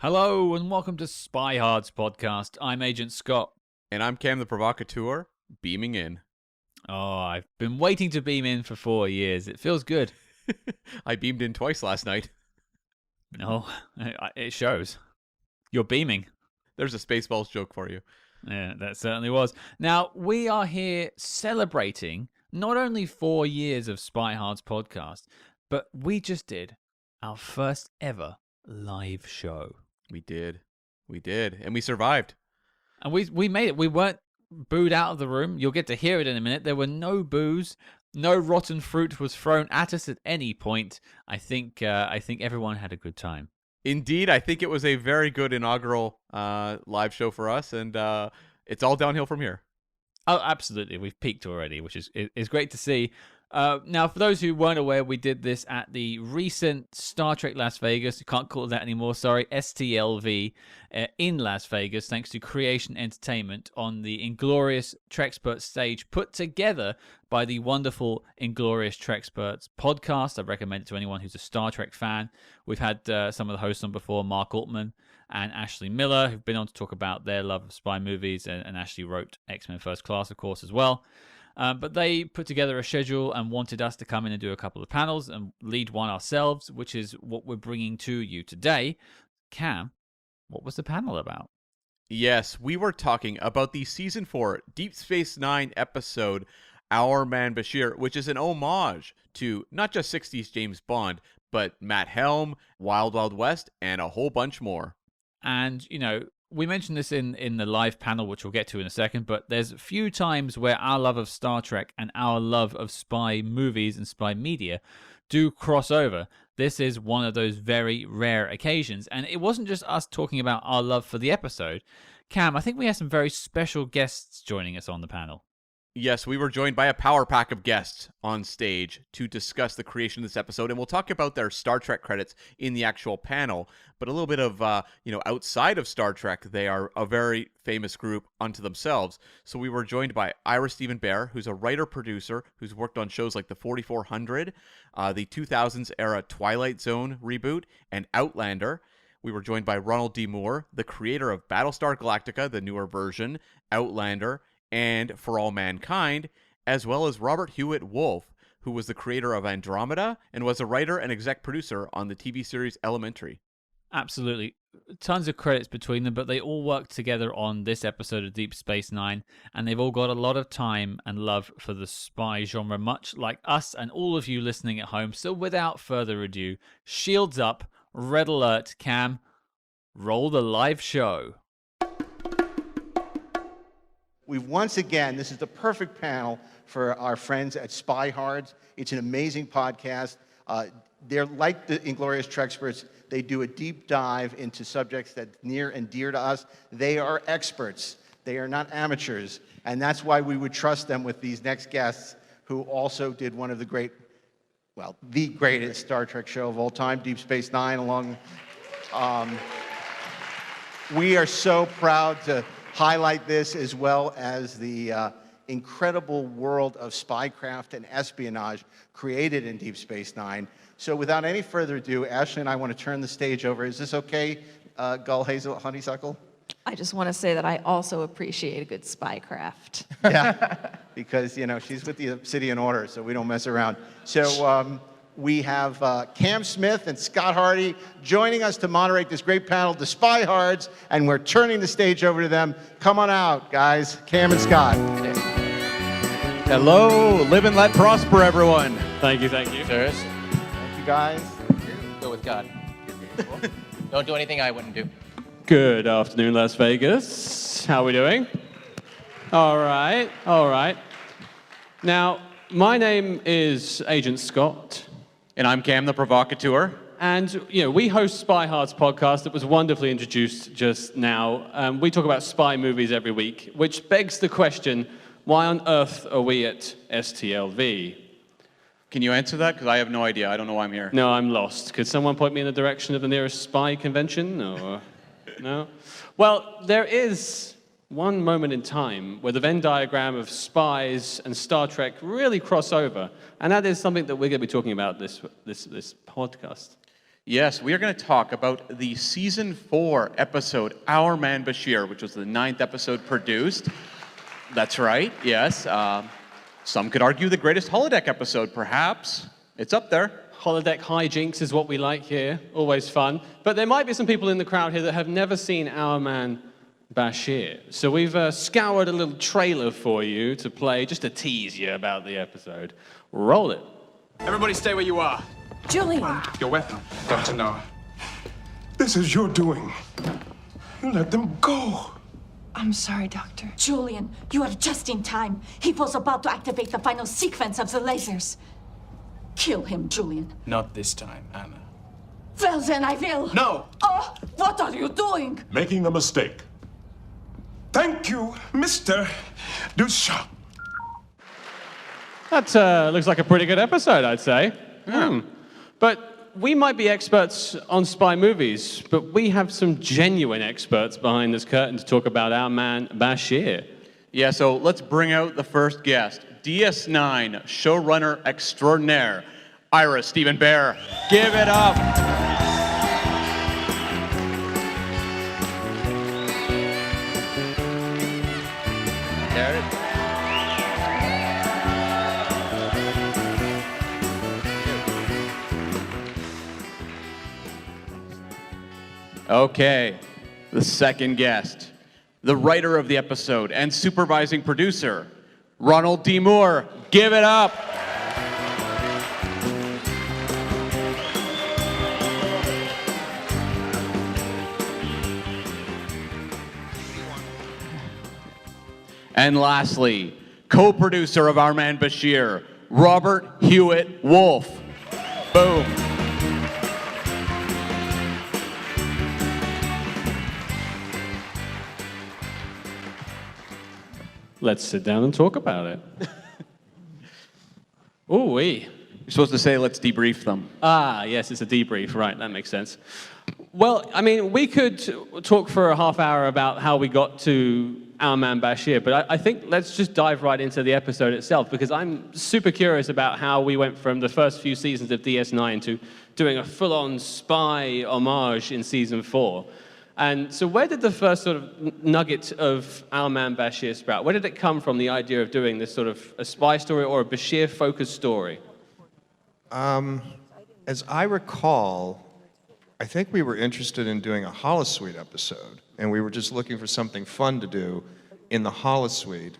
Hello and welcome to SpyHards podcast. I'm Agent Scott. And I'm Cam the Provocateur, beaming in. Oh, I've been waiting to beam in for 4 years. It feels good. I beamed in twice last night. No, it shows. You're beaming. There's a Spaceballs joke for you. Yeah, that certainly was. Now, we are here celebrating not only 4 years of SpyHards podcast, but we just did our first ever live show. We did. And we survived. And we made it. We weren't booed out of the room. You'll get to hear it in a minute. There were no boos. No rotten fruit was thrown at us at any point. I think everyone had a good time. Indeed, I think it was a very good inaugural live show for us, and it's all downhill from here. Oh, absolutely. We've peaked already, which is great to see. Now, for those who weren't aware, we did this at the recent Star Trek Las Vegas. You can't call it that anymore, sorry. STLV in Las Vegas, thanks to Creation Entertainment on the Inglorious Trexperts stage put together by the wonderful Inglorious Trexperts podcast. I recommend it to anyone who's a Star Trek fan. We've had some of the hosts on before, Mark Altman and Ashley Miller, who've been on to talk about their love of spy movies, and Ashley wrote X-Men First Class, of course, as well. But they put together a schedule and wanted us to come in and do a couple of panels and lead one ourselves, which is what we're bringing to you today. Cam, what was the panel about? Yes, we were talking about the Season 4 Deep Space Nine episode, Our Man Bashir, which is an homage to not just 60s James Bond, but Matt Helm, Wild Wild West, and a whole bunch more. And, you know, we mentioned this in the live panel, which we'll get to in a second, but there's a few times where our love of Star Trek and our love of spy movies and spy media do cross over. This is one of those very rare occasions. And it wasn't just us talking about our love for the episode. Cam, I think we had some very special guests joining us on the panel. Yes, we were joined by a power pack of guests on stage to discuss the creation of this episode, and we'll talk about their Star Trek credits in the actual panel, but a little bit of, outside of Star Trek, they are a very famous group unto themselves. So we were joined by Ira Steven Behr, who's a writer-producer who's worked on shows like The 4400, the 2000s era Twilight Zone reboot, and Outlander. We were joined by Ronald D, the creator of Battlestar Galactica, the newer version, Outlander, and For All Mankind, as well as Robert Hewitt Wolfe, who was the creator of Andromeda and was a writer and exec producer on the TV series Elementary. Absolutely. Tons of credits between them, but they all worked together on this episode of Deep Space Nine, and they've all got a lot of time and love for the spy genre, much like us and all of you listening at home. So without further ado, shields up, red alert, Cam, roll the live show. We've once again, this is the perfect panel for our friends at SpyHards. It's an amazing podcast. They're like the Inglorious Trexperts. They do a deep dive into subjects that's near and dear to us. They are experts. They are not amateurs. And that's why we would trust them with these next guests, who also did one of the the greatest Star Trek show of all time, Deep Space Nine, we are so proud to highlight this, as well as the incredible world of spycraft and espionage created in Deep Space Nine. So without any further ado, Ashley and I want to turn the stage over. Is this okay, Gull Hazel Honeysuckle? I just want to say that I also appreciate a good spycraft. Yeah, because, she's with the Obsidian Order, so we don't mess around. So we have Cam Smith and Scott Hardy joining us to moderate this great panel, the SpyHards, and we're turning the stage over to them. Come on out, guys. Cam and Scott. Hello, live and let prosper, everyone. Thank you. Serious? Thank you, guys. Go with God. Don't do anything I wouldn't do. Good afternoon, Las Vegas. How are we doing? All right. Now, my name is Agent Scott. And I'm Cam the Provocateur. And, we host SpyHards podcast that was wonderfully introduced just now. We talk about spy movies every week, which begs the question, why on earth are we at STLV? Can you answer that? Because I have no idea. I don't know why I'm here. No, I'm lost. Could someone point me in the direction of the nearest spy convention? Or no? Well, there is one moment in time where the Venn diagram of spies and Star Trek really cross over, and that is something that we're going to be talking about this podcast. Yes, we are going to talk about the Season 4 episode, Our Man Bashir, which was the 9th episode produced. That's right, yes. Some could argue the greatest holodeck episode, perhaps. It's up there. Holodeck hijinks is what we like here. Always fun. But there might be some people in the crowd here that have never seen Our Man Bashir. So we've scoured a little trailer for you to play, just to tease you about the episode. Roll it. Everybody stay where you are. Julian, Your weapon. Dr. Noah, this is your doing. You let them go. I'm sorry, Doctor. Julian, you are just in time. He was about to activate the final sequence of the lasers. Kill him, Julian. Not this time, Anna. Well, then I will. No! Oh, what are you doing? Making a mistake. Thank you, Mr. Duchamp. That looks like a pretty good episode, I'd say. But we might be experts on spy movies, but we have some genuine experts behind this curtain to talk about Our Man Bashir. Yeah, so let's bring out the first guest. DS9 showrunner extraordinaire, Ira Steven Behr. Give it up. There it is. Okay, the second guest, the writer of the episode and supervising producer, Ronald D. Moore. Give it up. And lastly, co-producer of Our Man Bashir, Robert Hewitt Wolfe. Boom. Let's sit down and talk about it. Ooh-wee. You're supposed to say, let's debrief them. Ah, yes, it's a debrief, right, that makes sense. Well, I mean, we could talk for a half hour about how we got to Our Man Bashir, but I think let's just dive right into the episode itself, because I'm super curious about how we went from the first few seasons of DS9 to doing a full-on spy homage in Season 4. And so where did the first sort of nugget of Our Man Bashir sprout? Where did it come from, the idea of doing this sort of a spy story or a Bashir-focused story? As I recall, I think we were interested in doing a holosuite episode, and we were just looking for something fun to do in the holosuite.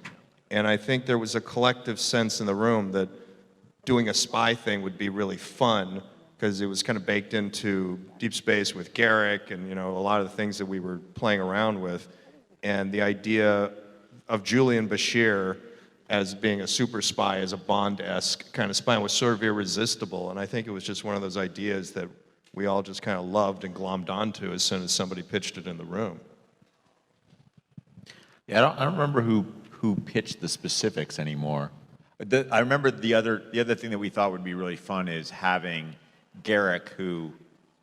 And I think there was a collective sense in the room that doing a spy thing would be really fun, because it was kind of baked into Deep Space with Garrick and, you know, a lot of the things that we were playing around with. And the idea of Julian Bashir as being a super spy, as a Bond-esque kind of spy, was sort of irresistible. And I think it was just one of those ideas that we all just kind of loved and glommed onto as soon as somebody pitched it in the room. Yeah, I don't remember who pitched the specifics anymore. I remember the other thing that we thought would be really fun is having Garrick, who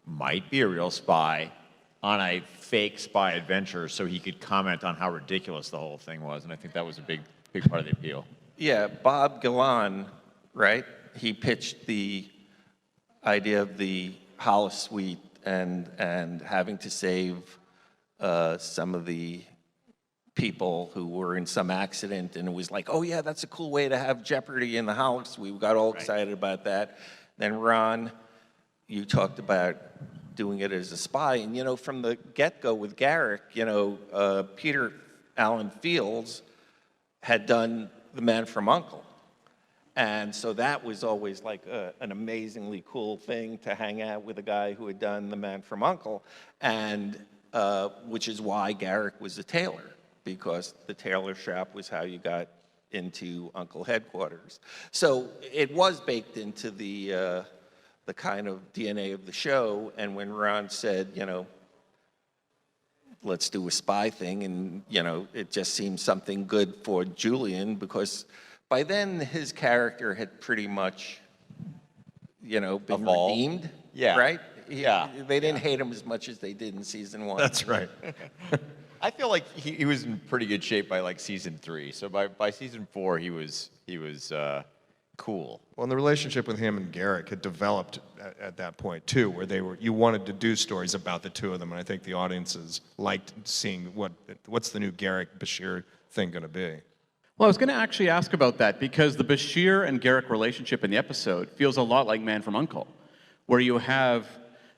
might be a real spy, on a fake spy adventure so he could comment on how ridiculous the whole thing was. And I think that was a big part of the appeal. Yeah, Bob Galan, right? He pitched the idea of the holosuite and having to save some of the people who were in some accident, and it was like, oh yeah, that's a cool way to have Jeopardy in the house. We got all excited about that. Then Ron, you talked about doing it as a spy, and you know, from the get-go with Garrick, you know, Peter Allen Fields had done The Man from U.N.C.L.E. And so that was always like an amazingly cool thing to hang out with a guy who had done The Man from U.N.C.L.E. And which is why Garrick was a tailor, because the tailor shop was how you got into U.N.C.L.E. headquarters. So it was baked into the kind of DNA of the show. And when Ron said, you know, let's do a spy thing, and you know, it just seemed something good for Julian, because by then his character had pretty much, you know, been redeemed. Yeah. Right? Yeah. They didn't hate him as much as they did in season 1. That's right. I feel like he was in pretty good shape by like season 3. So by season 4, he was cool. Well, and the relationship with him and Garrick had developed at that point too, where you wanted to do stories about the two of them, and I think the audiences liked seeing what's the new Garrick Bashir thing going to be. Well, I was going to actually ask about that because the Bashir and Garrick relationship in the episode feels a lot like Man from U.N.C.L.E., where you have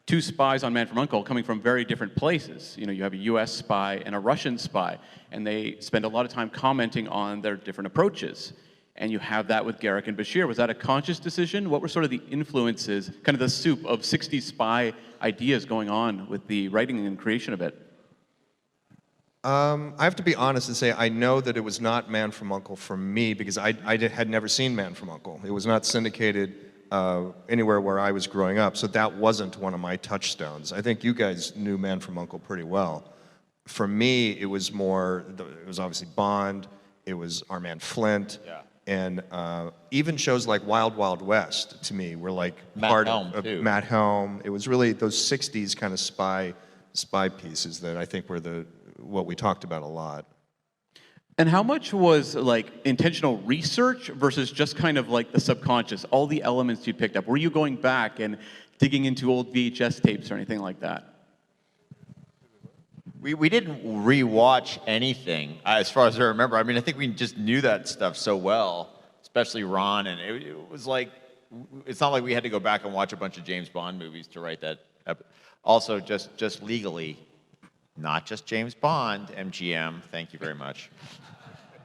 two spies on Man from U.N.C.L.E. coming from very different places. You know, you have a U.S. spy and a Russian spy, and they spend a lot of time commenting on their different approaches. And you have that with Garrick and Bashir. Was that a conscious decision? What were sort of the influences, kind of the soup of 60s spy ideas going on with the writing and creation of it? I have to be honest and say I know that it was not Man from U.N.C.L.E. for me because I had never seen Man from U.N.C.L.E. It was not syndicated anywhere where I was growing up, so that wasn't one of my touchstones. I think you guys knew Man from U.N.C.L.E. pretty well. For me, it was obviously Bond, it was Our Man Flint, and even shows like Wild Wild West, to me, were like part of Matt Helm. It was really those 60s kind of spy pieces that I think were what we talked about a lot. And how much was like intentional research versus just kind of like the subconscious, all the elements you picked up? Were you going back and digging into old VHS tapes or anything like that? We didn't rewatch anything, as far as I remember. I mean, I think we just knew that stuff so well, especially Ron, and it was like, it's not like we had to go back and watch a bunch of James Bond movies to write that. Also, just legally, not just James Bond, MGM, thank you very much.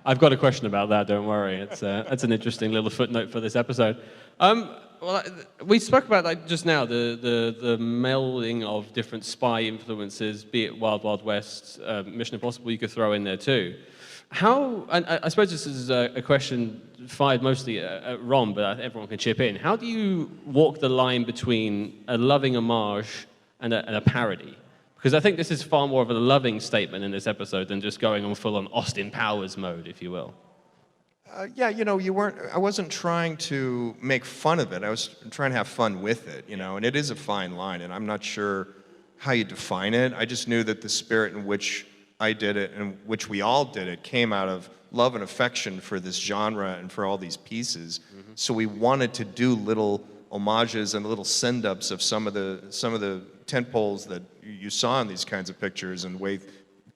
I've got a question about that, don't worry. It's that's an interesting little footnote for this episode. Well, we spoke about that just now, the melding of different spy influences, be it Wild Wild West, Mission Impossible you could throw in there too. How, and I suppose this is a question fired mostly at Ron, but everyone can chip in. How do you walk the line between a loving homage and a parody? Because I think this is far more of a loving statement in this episode than just going on full-on Austin Powers mode, if you will. Yeah, you know, I wasn't trying to make fun of it. I was trying to have fun with it, you know, and it is a fine line, and I'm not sure how you define it. I just knew that the spirit in which I did it and which we all did it came out of love and affection for this genre and for all these pieces. Mm-hmm. So we wanted to do little homages and little send-ups of some of the tentpoles that you saw in these kinds of pictures and the way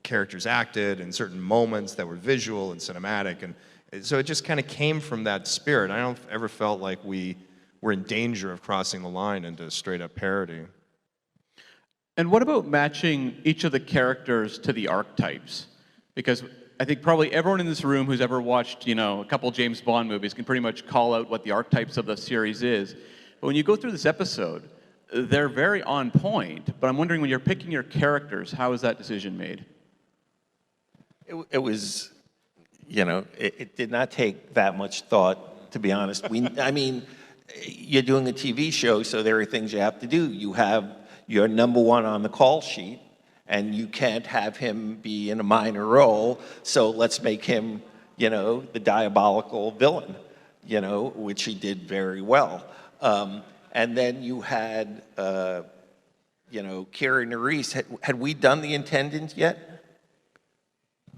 characters acted and certain moments that were visual and cinematic, and so it just kind of came from that spirit. I don't ever felt like we were in danger of crossing the line into straight-up parody. And what about matching each of the characters to the archetypes? Because I think probably everyone in this room who's ever watched, you know, a couple James Bond movies can pretty much call out what the archetypes of the series is. But when you go through this episode, they're very on point. But I'm wondering, when you're picking your characters, how is that decision made? It was, you know, it did not take that much thought, to be honest. I mean, you're doing a TV show, so there are things you have to do. You have your number one on the call sheet, and you can't have him be in a minor role, so let's make him, you know, the diabolical villain, you know, which he did very well. And then you had, you know, Keira Nerys. Had we done The Intendant yet?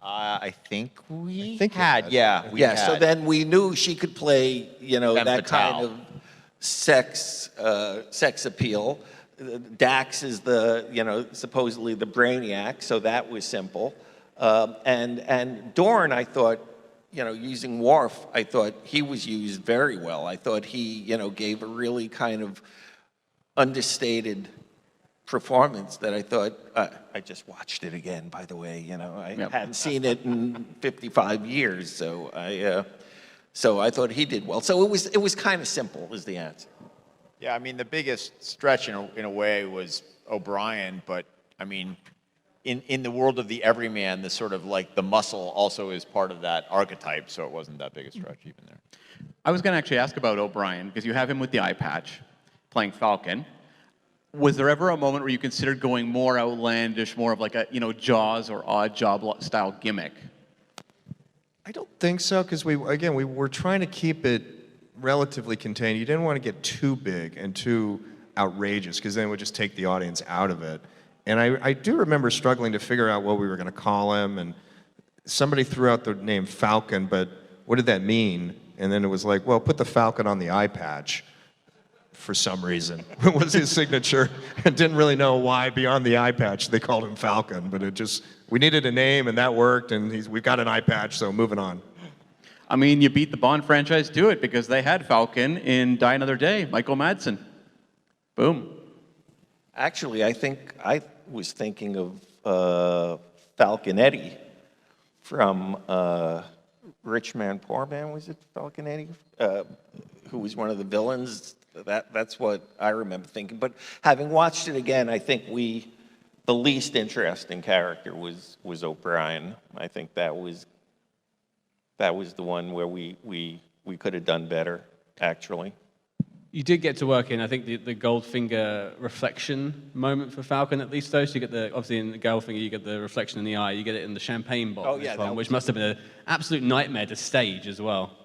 I think we had, yeah. We had. had. So then we knew she could play, you know, Femme that fatale. kind of sex appeal. Dax is the, you know, supposedly the brainiac, so that was simple. And Dorn, I thought, you know, using Worf, I thought he was used very well. I thought he, you know, gave a really kind of understated performance that I thought, I just watched it again, by the way, you know, I hadn't seen it in 55 years, so I thought he did well. So it was kind of simple, is the answer. Yeah, I mean, the biggest stretch in a way was O'Brien, but I mean, in the world of the everyman, the sort of like the muscle also is part of that archetype, so it wasn't that big a stretch even there. I was going to actually ask about O'Brien, because you have him with the eye patch, playing Falcon. Was there ever a moment where you considered going more outlandish, more of like a, you know, Jaws or Odd Job style gimmick? I don't think so, because we were trying to keep it relatively contained. You didn't want to get too big and too outrageous, because then it would just take the audience out of it. And I do remember struggling to figure out what we were going to call him, and somebody threw out the name Falcon, but what did that mean? And then it was like, well, put the Falcon on the eye patch for some reason. It was his signature. I didn't really know why beyond the eye patch they called him Falcon, but we needed a name and that worked, and we've got an eye patch, so moving on. I mean, you beat the Bond franchise to it because they had Falcon in Die Another Day, Michael Madsen. Boom. Actually, I think I was thinking of Falconetti from Rich Man, Poor Man, was it Falconetti? Who was one of the villains. That's what I remember thinking. But having watched it again, I think the least interesting character was O'Brien. I think that was the one where we could have done better, actually. You did get to work in, I think, the Goldfinger reflection moment for Falcon, at least, though. So you get obviously in the Goldfinger, you get the reflection in the eye. You get it in the champagne bottle, which must have been an absolute nightmare to stage as well.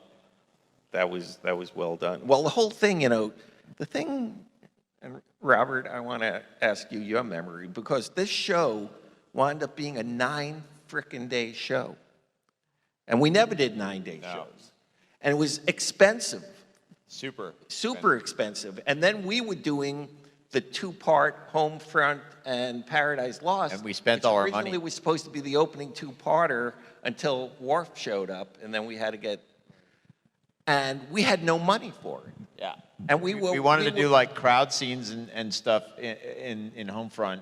That was well done. Well, the whole thing, the thing, and Robert, I want to ask you your memory, because this show wound up being a 9-frickin' day show. And we never did 9-day shows. And it was expensive. Super expensive. And then we were doing the 2-part Homefront and Paradise Lost. And we spent all our money. Originally was supposed to be the opening 2-parter until Worf showed up, and then we had to get... And we had no money for it. Yeah. And we wanted to do like crowd scenes and stuff in Homefront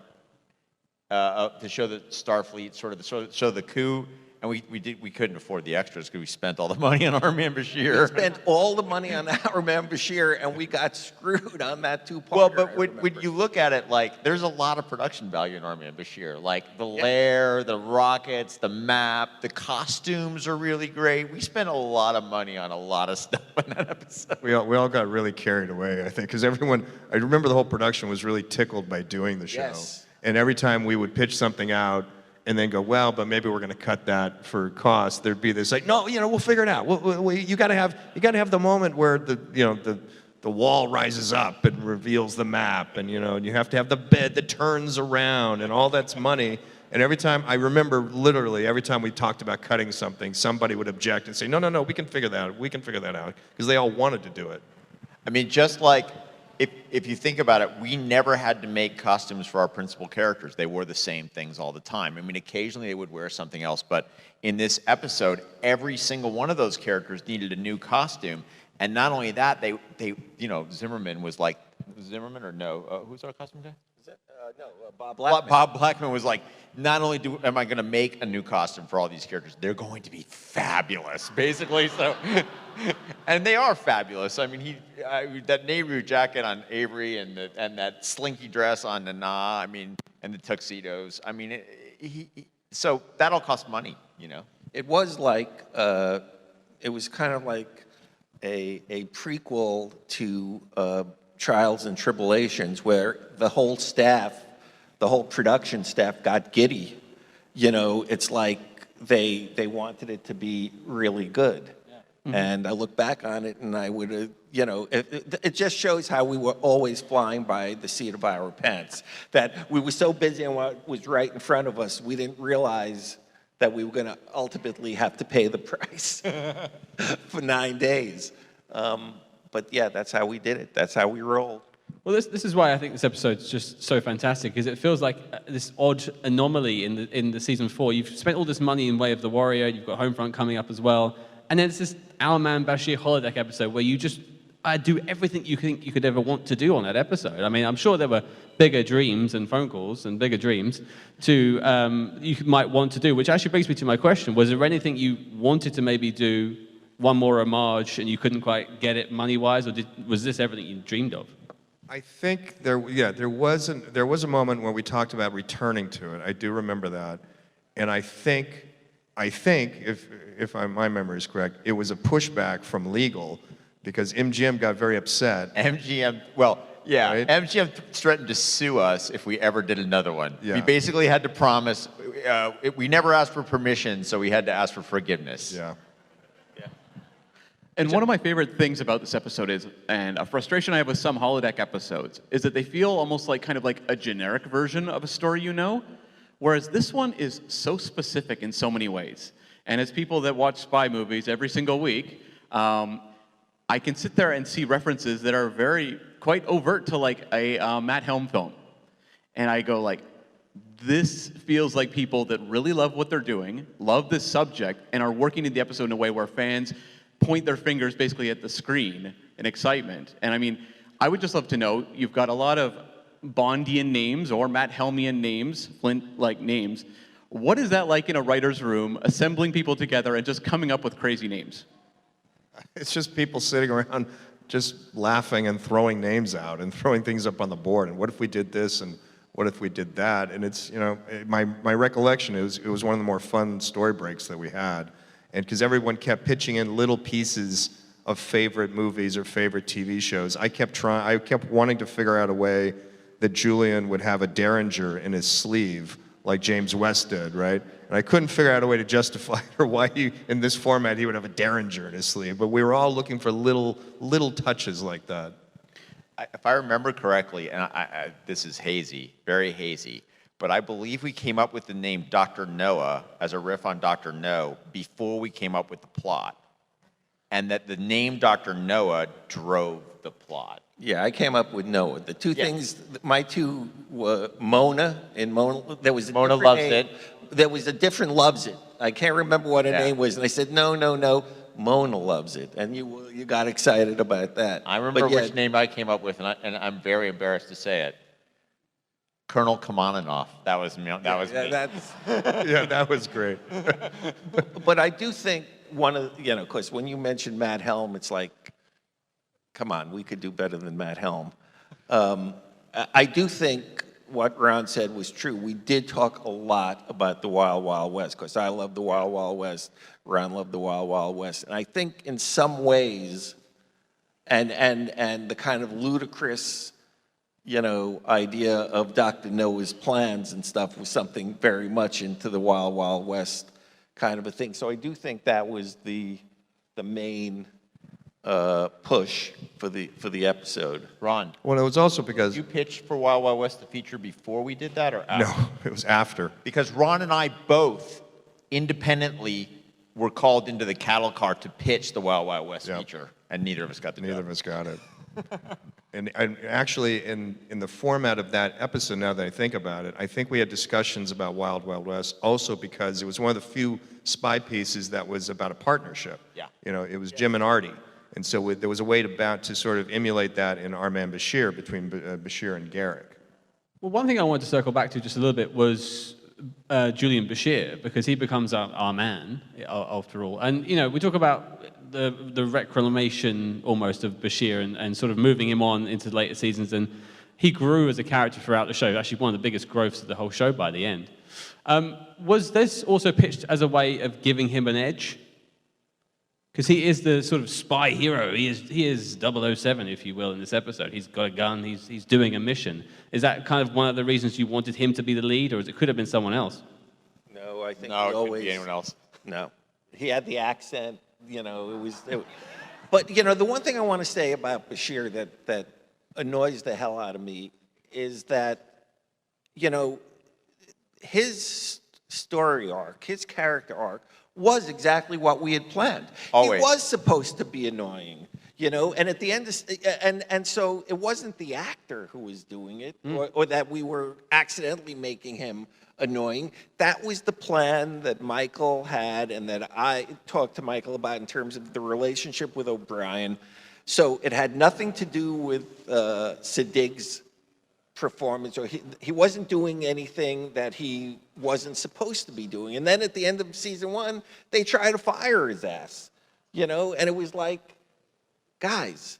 to show the Starfleet, sort of show the coup. And we couldn't afford the extras because we spent all the money on Our Man Bashir. We spent all the money on Our Man Bashir, and we got screwed on that 2-parter. Well, but when you look at it, like, there's a lot of production value in Our Man Bashir. Like, the lair, the rockets, the map, the costumes are really great. We spent a lot of money on a lot of stuff in that episode. We all got really carried away, I think, because everyone, I remember the whole production was really tickled by doing the show. Yes. And every time we would pitch something out, and then go, well, but maybe we're going to cut that for cost. There'd be this like, no, we'll figure it out. You got to have the moment where the wall rises up and reveals the map, and and you have to have the bed that turns around, and all that's money. And every time I remember, literally every time we talked about cutting something, somebody would object and say, no, we can figure that out. We can figure that out, because they all wanted to do it. I mean, just like if you think about it, we never had to make costumes for our principal characters. They wore the same things all the time. I mean, occasionally they would wear something else, but in this episode, every single one of those characters needed a new costume. And not only that, they Zimmerman was like, Zimmerman or no? Who's our costume guy? Bob Blackman. Bob Blackman was like, not only am I going to make a new costume for all these characters, they're going to be fabulous, basically. So, and they are fabulous. I mean, that Nehru jacket on Avery and that slinky dress on Nana, I mean, and the tuxedos. I mean, so that all costs money, It was like, it was kind of like a prequel to Trials and Tribulations, where the whole production staff got giddy. It's like they wanted it to be really good. Yeah. Mm-hmm. And I look back on it and I would have, it just shows how we were always flying by the seat of our pants. That we were so busy on what was right in front of us, we didn't realize that we were going to ultimately have to pay the price for 9 days. But yeah, that's how we did it. That's how we rolled. Well, this is why I think this episode's just so fantastic, because it feels like this odd anomaly in the season 4. You've spent all this money in Way of the Warrior. You've got Homefront coming up as well, and then it's this Our Man Bashir holodeck episode where you just do everything you think you could ever want to do on that episode. I mean, I'm sure there were bigger dreams and phone calls and bigger dreams you might want to do, which actually brings me to my question. Was there anything you wanted to maybe do, one more homage, and you couldn't quite get it money-wise, or was this everything you dreamed of? I think there was a moment when we talked about returning to it. I do remember that, and I think if my memory is correct, it was a pushback from legal, because MGM got very upset. MGM, well, yeah, right? MGM threatened to sue us if we ever did another one. Yeah. We basically had to promise. We never asked for permission, so we had to ask for forgiveness. Yeah. And one of my favorite things about this episode is, and a frustration I have with some holodeck episodes, is that they feel almost like kind of like a generic version of a story whereas this one is so specific in so many ways. And as people that watch spy movies every single week, I can sit there and see references that are quite overt to like a Matt Helm film. And I go like, this feels like people that really love what they're doing, love this subject, and are working in the episode in a way where fans point their fingers basically at the screen in excitement. And I mean, I would just love to know, you've got a lot of Bondian names or Matt Helmian names, Flint-like names. What is that like in a writer's room, assembling people together and just coming up with crazy names? It's just people sitting around just laughing and throwing names out and throwing things up on the board. And what if we did this and what if we did that? And it's, you know, my recollection is it was one of the more fun story breaks that we had. And because everyone kept pitching in little pieces of favorite movies or favorite TV shows, I kept wanting to figure out a way that Julian would have a Derringer in his sleeve like James West did, right? And I couldn't figure out a way to justify or why in this format he would have a Derringer in his sleeve. But we were all looking for little touches like that. If I remember correctly, and this is hazy, very hazy, but I believe we came up with the name Dr. Noah as a riff on Dr. No before we came up with the plot. And that the name Dr. Noah drove the plot. Yeah, I came up with Noah. The two things, my two were Mona, and Mona, there was a Mona different loves name. There was a different loves it. I can't remember what her name was. And I said, no, Mona loves it. And you got excited about that. I remember which name I came up with, and I'm very embarrassed to say it. Colonel Kamaninoff. That was me. Yeah, that was great. But I do think of course, when you mentioned Matt Helm, it's like, come on, we could do better than Matt Helm. I do think what Ron said was true. We did talk a lot about the Wild Wild West, because I love the Wild Wild West. Ron loved the Wild Wild West. And I think in some ways, and the kind of ludicrous, idea of Dr. Noah's plans and stuff was something very much into the Wild Wild West kind of a thing. So I do think that was the main push for the episode. Ron. Well, it was also because you pitched for Wild Wild West the feature before we did that, or after? No, it was after. Because Ron and I both independently were called into the cattle car to pitch the Wild Wild West feature, and neither of us got the job. Neither of us got it. And actually, in the format of that episode, now that I think about it, I think we had discussions about Wild Wild West also because it was one of the few spy pieces that was about a partnership. Yeah. It was Jim and Artie. And so there was a way to sort of emulate that in Our Man Bashir between Bashir and Garrick. Well, one thing I wanted to circle back to just a little bit was Julian Bashir, because he becomes our man, after all. And, we talk about the reclamation almost of Bashir and sort of moving him on into the later seasons. And he grew as a character throughout the show, actually one of the biggest growths of the whole show by the end. Was this also pitched as a way of giving him an edge? Because he is the sort of spy hero. He is 007, if you will, in this episode. He's got a gun. He's doing a mission. Is that kind of one of the reasons you wanted him to be the lead, or it could have been someone else? No, I think no, he it always... could be anyone else. No. He had the accent, But, the one thing I want to say about Bashir that annoys the hell out of me is that, his story arc, his character arc, was exactly what we had planned. Always. He was supposed to be annoying, and at the end, and so it wasn't the actor who was doing it, or that we were accidentally making him annoying. That was the plan that Michael had, and that I talked to Michael about in terms of the relationship with O'Brien. So it had nothing to do with Siddig's performance, or he wasn't doing anything that he wasn't supposed to be doing. And then at the end of season 1, they try to fire his ass, and it was like, guys,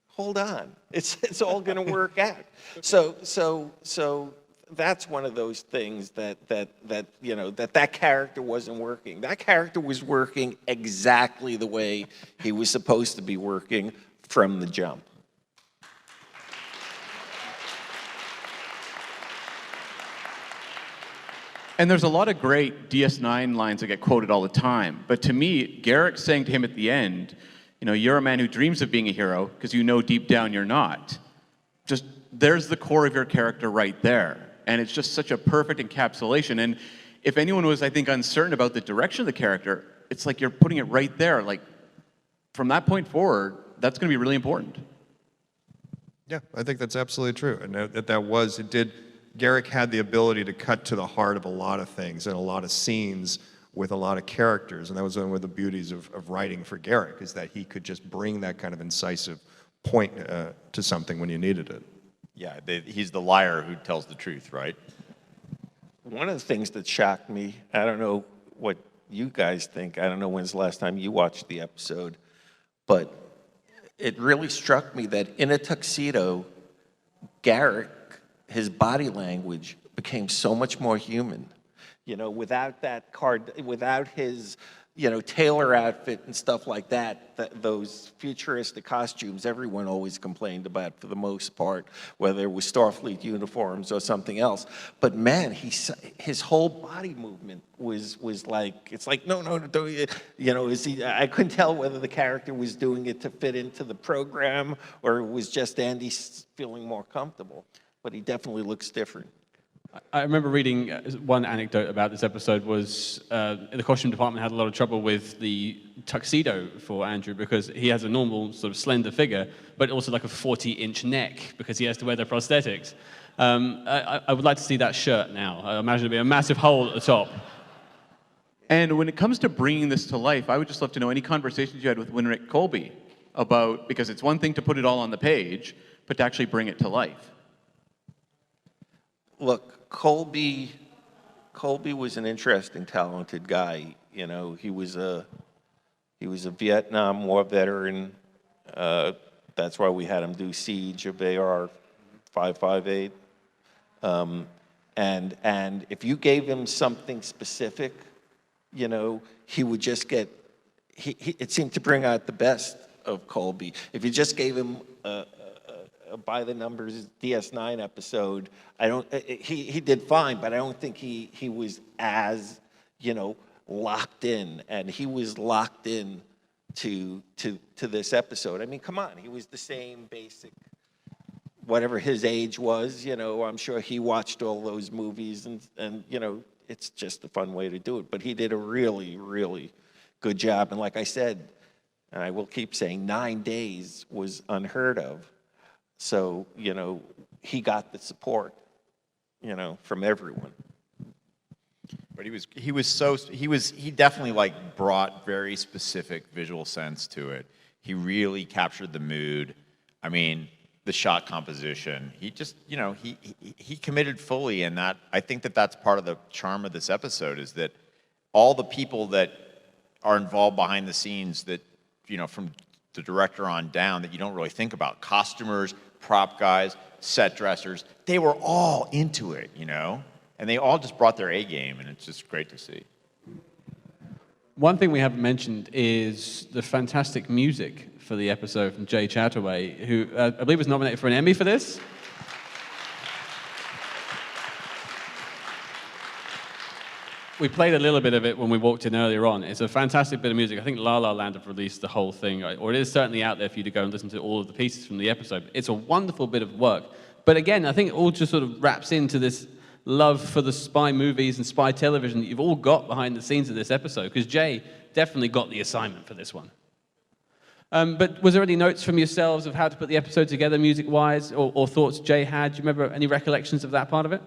hold on, it's all going to work out. So that's one of those things that character wasn't working. That character was working exactly the way he was supposed to be working from the jump. And there's a lot of great DS9 lines that get quoted all the time. But to me, Garrick saying to him at the end, you're a man who dreams of being a hero because deep down you're not. Just, there's the core of your character right there. And it's just such a perfect encapsulation. And if anyone was, I think, uncertain about the direction of the character, it's like you're putting it right there. Like, from that point forward, that's going to be really important. Yeah, I think that's absolutely true. And Garrick had the ability to cut to the heart of a lot of things and a lot of scenes with a lot of characters. And that was one of the beauties of writing for Garrick, is that he could just bring that kind of incisive point to something when you needed it. Yeah, he's the liar who tells the truth, right? One of the things that shocked me, I don't know what you guys think, I don't know when's the last time you watched the episode, but it really struck me that in a tuxedo, Garrick, his body language became so much more human. You know, without that without his, tailor outfit and stuff like that, those futuristic costumes everyone always complained about for the most part, whether it was Starfleet uniforms or something else. But man, his whole body movement was like, it's like, no, I couldn't tell whether the character was doing it to fit into the program or it was just Andy feeling more comfortable. But he definitely looks different. I remember reading one anecdote about this episode was the costume department had a lot of trouble with the tuxedo for Andrew because he has a normal sort of slender figure, but also like a 40-inch neck because he has to wear the prosthetics. I would like to see that shirt now. I imagine it'd be a massive hole at the top. And when it comes to bringing this to life, I would just love to know any conversations you had with Winrich Kolbe about, because it's one thing to put it all on the page, but to actually bring it to life. Look, Kolbe was an interesting, talented guy. You know, he was a Vietnam War veteran. That's why we had him do Siege of AR 558. And if you gave him something specific, he would just get. It seemed to bring out the best of Kolbe. If you just gave him a by the numbers DS9 episode, he did fine, but I don't think he was as locked in, and he was locked in to this episode. I mean, come on, he was the same basic, whatever his age was. I'm sure he watched all those movies, and it's just a fun way to do it. But he did a really, really good job, and like I said, and I will keep saying, 9 days was unheard of. So, he got the support, from everyone. But he definitely brought very specific visual sense to it. He really captured the mood. I mean, the shot composition. He just, he committed fully, and I think that's part of the charm of this episode, is that all the people that are involved behind the scenes that, from the director on down, that you don't really think about, costumers, prop guys, set dressers, they were all into it, and they all just brought their A game, and it's just great to see. One thing we haven't mentioned is the fantastic music for the episode from Jay Chataway, who I believe was nominated for an Emmy for this. We played a little bit of it when we walked in earlier on. It's a fantastic bit of music. I think La La Land have released the whole thing, or it is certainly out there for you to go and listen to all of the pieces from the episode. It's a wonderful bit of work. But again, I think it all just sort of wraps into this love for the spy movies and spy television that you've all got behind the scenes of this episode, because Jay definitely got the assignment for this one. But was there any notes from yourselves of how to put the episode together music-wise, or thoughts Jay had? Do you remember any recollections of that part of it?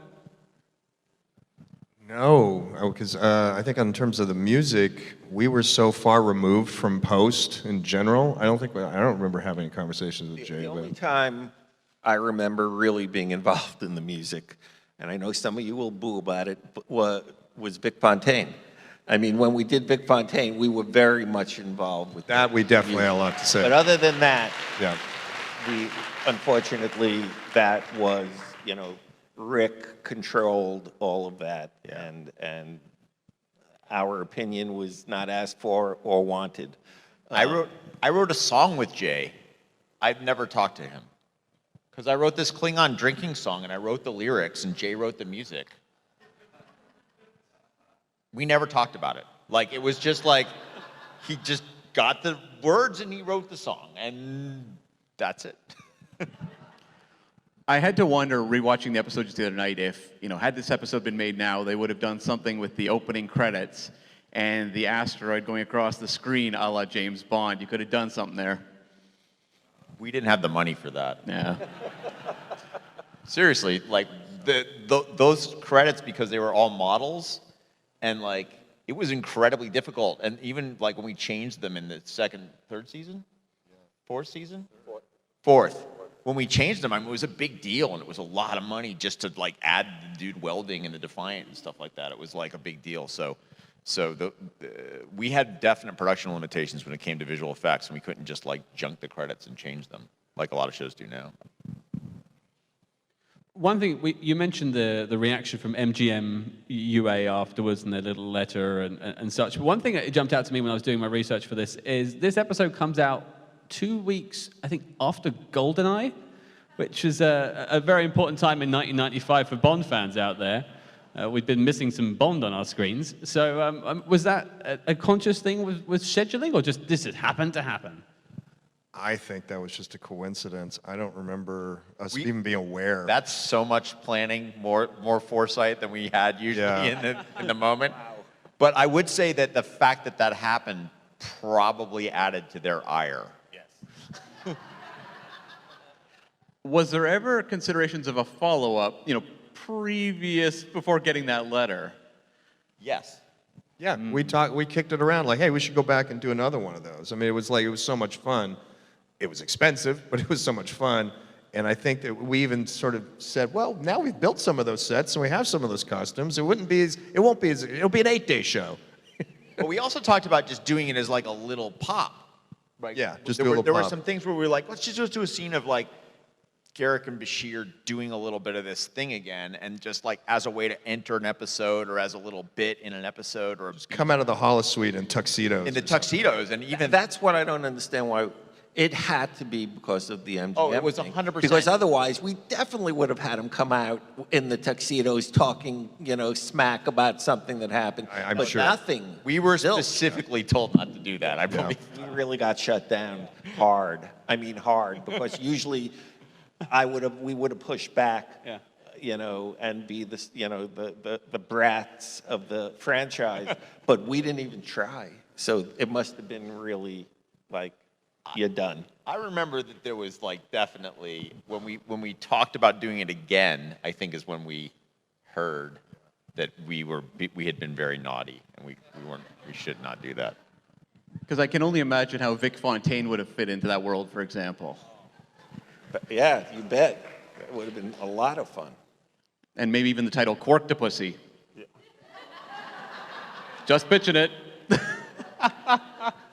No, because I think in terms of the music, we were so far removed from post in general. I don't remember having conversations with Jay. The only time I remember really being involved in the music, and I know some of you will boo about it, was Vic Fontaine. I mean, when we did Vic Fontaine, we were very much involved with that. We definitely had a lot to say. But other than that, yeah, unfortunately, that was, Rick controlled all of that, and our opinion was not asked for or wanted. I wrote a song with Jay. I've never talked to him, because I wrote this Klingon drinking song, and I wrote the lyrics, and Jay wrote the music. We never talked about it. It was just he just got the words and he wrote the song, and that's it. I had to wonder, rewatching the episode just the other night, if, had this episode been made now, they would have done something with the opening credits, and the asteroid going across the screen a la James Bond. You could have done something there. We didn't have the money for that. Yeah. Seriously, like those credits, because they were all models, and like it was incredibly difficult. And even like when we changed them in the third season, fourth season, fourth. When we changed them, I mean, it was a big deal, and it was a lot of money just to like add the dude welding and the Defiant and stuff like that. It was like a big deal. So we had definite production limitations when it came to visual effects, and we couldn't just like junk the credits and change them like a lot of shows do now. One thing, you mentioned the reaction from MGM UA afterwards and their little letter and such. One thing that jumped out to me when I was doing my research for this is this episode comes out 2 weeks, I think, after GoldenEye, which is a very important time in 1995 for Bond fans out there. We've been missing some Bond on our screens. So was that a conscious thing with scheduling, or just this had happened to happen? I think that was just a coincidence. I don't remember us even being aware. That's so much planning, more foresight than we had usually in the moment. Wow. But I would say that the fact that that happened probably added to their ire. Yes. Was there ever considerations of a follow-up, before getting that letter? Yes. Yeah, we kicked it around like, hey, we should go back and do another one of those. I mean, it was so much fun. It was expensive, but it was so much fun. And I think that we even sort of said, well, now we've built some of those sets and we have some of those costumes. It'll be an 8-day show. But we also talked about just doing it as like a little pop. Right? Yeah, just there do a little There pop. were some things where we were like, let's just do a scene of like Garrick and Bashir doing a little bit of this thing again, and just like as a way to enter an episode or as a little bit in an episode, or just come out of the holosuite in tuxedos. In the tuxedos, and even that's what I don't understand why. It had to be because of the MGM. Oh, it was thing. 100%. Because otherwise, we definitely would have had him come out in the tuxedos talking, smack about something that happened. I'm but sure. Nothing. We were specifically told not to do that. I believe. We really got shut down hard. I mean hard, because usually we would have pushed back. Yeah. And be the brats of the franchise, but we didn't even try. So it must have been really like, you're done. I remember that there was like definitely when we talked about doing it again, I think is when we heard that we had been very naughty and we should not do that. Because I can only imagine how Vic Fontaine would have fit into that world, for example. But yeah, you bet. It would have been a lot of fun. And maybe even the title Quark-to-Pussy. Yeah. Just pitching it.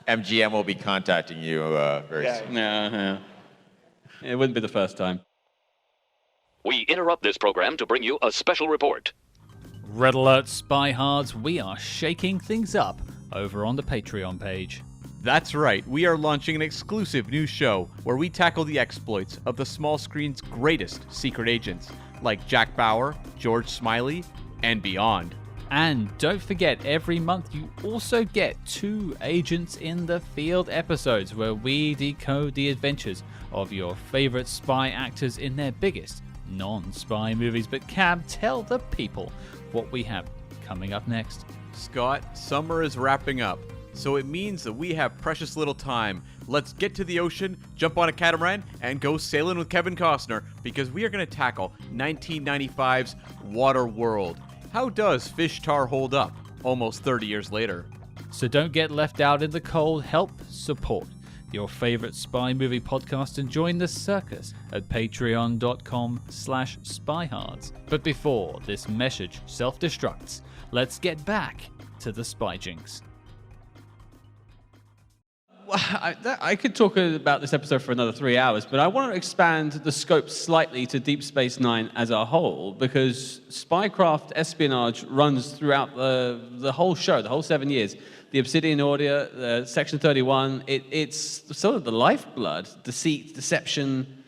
MGM will be contacting you very soon. Yeah. It wouldn't be the first time. We interrupt this program to bring you a special report. Red alert, SpyHards, we are shaking things up over on the Patreon page. That's right, we are launching an exclusive new show where we tackle the exploits of the small screen's greatest secret agents, like Jack Bauer, George Smiley, and beyond. And don't forget, every month you also get 2 Agents in the Field episodes where we decode the adventures of your favorite spy actors in their biggest non-spy movies. But Cam, tell the people what we have coming up next. Scott, summer is wrapping up, so it means that we have precious little time. Let's get to the ocean, jump on a catamaran, and go sailing with Kevin Costner, because we are going to tackle 1995's Water World. How does fish tar hold up almost 30 years later? So don't get left out in the cold. Help support your favorite spy movie podcast and join the circus at patreon.com/spyhards. But before this message self-destructs, let's get back to the Spy Jinx. I could talk about this episode for another 3 hours, but I want to expand the scope slightly to Deep Space Nine as a whole, because Spycraft espionage runs throughout the whole show, the whole 7 years. The Obsidian Order, Section 31, it's sort of the lifeblood, deceit, deception,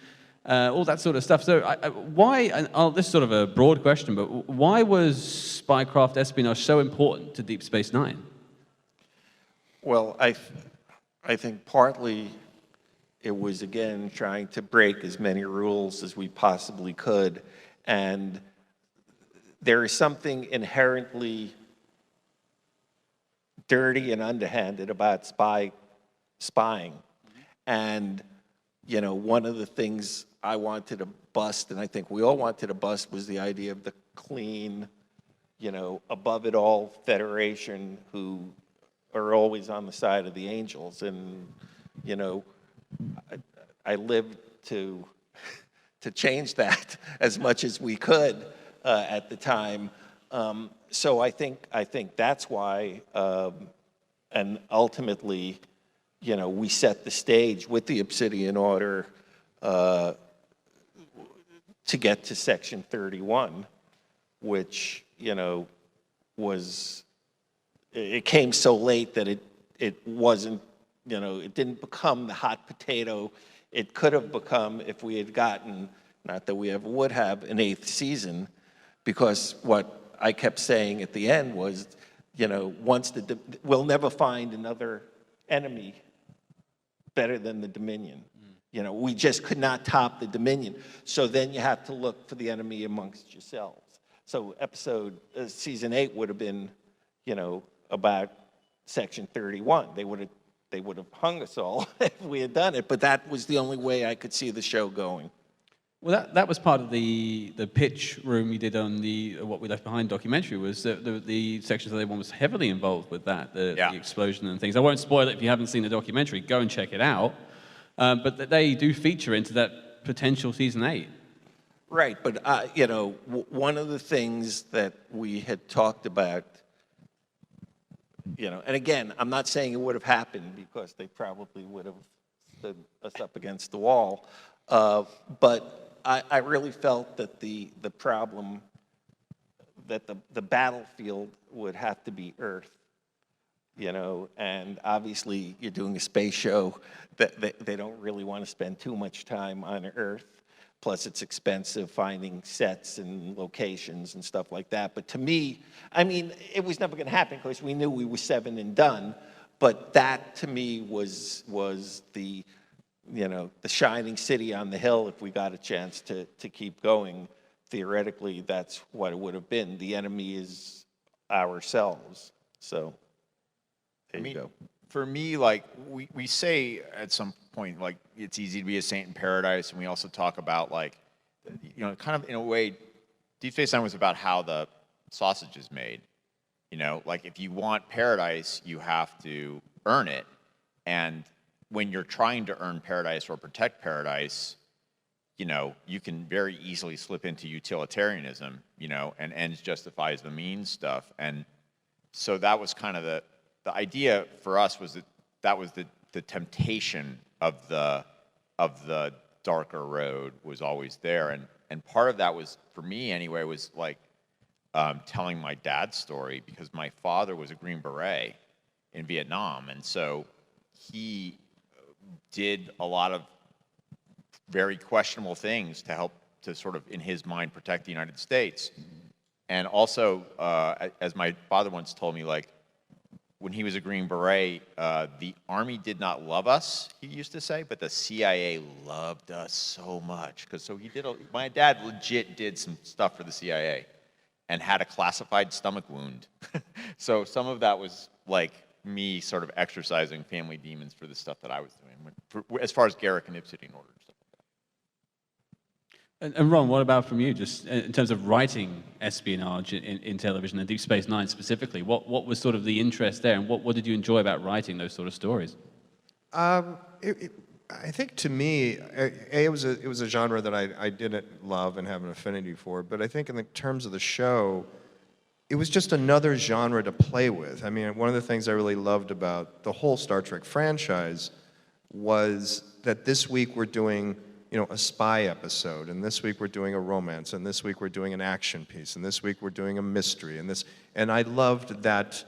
all that sort of stuff. So why, and this is sort of a broad question, but why was Spycraft espionage so important to Deep Space Nine? Well, I think partly it was, again, trying to break as many rules as we possibly could. And there is something inherently dirty and underhanded about spying. And, you know, one of the things I wanted to bust, and I think we all wanted to bust, was the idea of the clean, you know, above it all Federation who are always on the side of the angels. And, you know, I lived to change that as much as we could at the time. So I think that's why, and ultimately, you know, we set the stage with the Obsidian Order to get to Section 31, which, you know, it came so late that it wasn't, you know, it didn't become the hot potato it could have become if we had gotten, not that we ever would have, an 8th season, because what I kept saying at the end was, you know, we'll never find another enemy better than the Dominion. You know, we just could not top the Dominion. So then you have to look for the enemy amongst yourselves. So season 8 would have been, you know, about Section 31. They would have hung us all if we had done it, but that was the only way I could see the show going. Well, that was part of the pitch room you did on the What We Left Behind documentary, was that the Section 31 was heavily involved with that, the explosion and things. I won't spoil it if you haven't seen the documentary. Go and check it out. But that they do feature into that potential season 8. Right, but you know, one of the things that we had talked about, you know, and again, I'm not saying it would have happened because they probably would have stood us up against the wall, but I really felt that the problem, that the battlefield would have to be Earth, you know, and obviously you're doing a space show that they don't really want to spend too much time on Earth. Plus, it's expensive finding sets and locations and stuff like that. But to me, I mean, it was never going to happen because we knew we were 7 and done. But that, to me, was the, you know, the shining city on the hill. If we got a chance to keep going, theoretically, that's what it would have been. The enemy is ourselves. So there you go. For me, like, we say at some point, like, it's easy to be a saint in paradise, and we also talk about, like, you know, kind of in a way, Deep Space Nine was about how the sausage is made. You know, like, if you want paradise, you have to earn it. And when you're trying to earn paradise or protect paradise, you know, you can very easily slip into utilitarianism, you know, and ends justifies the means stuff. And so that was kind of the idea for us, was that was the temptation of the darker road was always there. And part of that was, for me anyway, was like telling my dad's story, because my father was a Green Beret in Vietnam. And so he did a lot of very questionable things to help to sort of, in his mind, protect the United States. And also, as my father once told me, like, when he was a Green Beret, the Army did not love us, he used to say, but the CIA loved us so much. My dad legit did some stuff for the CIA and had a classified stomach wound. So some of that was like me sort of exercising family demons for the stuff that I was doing, as far as Garrick and Obsidian Order. And Ron, what about from you, just in terms of writing espionage in television and Deep Space Nine specifically? What was sort of the interest there, and what did you enjoy about writing those sort of stories? I think to me, it was a genre that I didn't love and have an affinity for, but I think in the terms of the show, it was just another genre to play with. I mean, one of the things I really loved about the whole Star Trek franchise was that this week we're doing, you know, a spy episode, and this week we're doing a romance, and this week we're doing an action piece, and this week we're doing a mystery, and I loved that,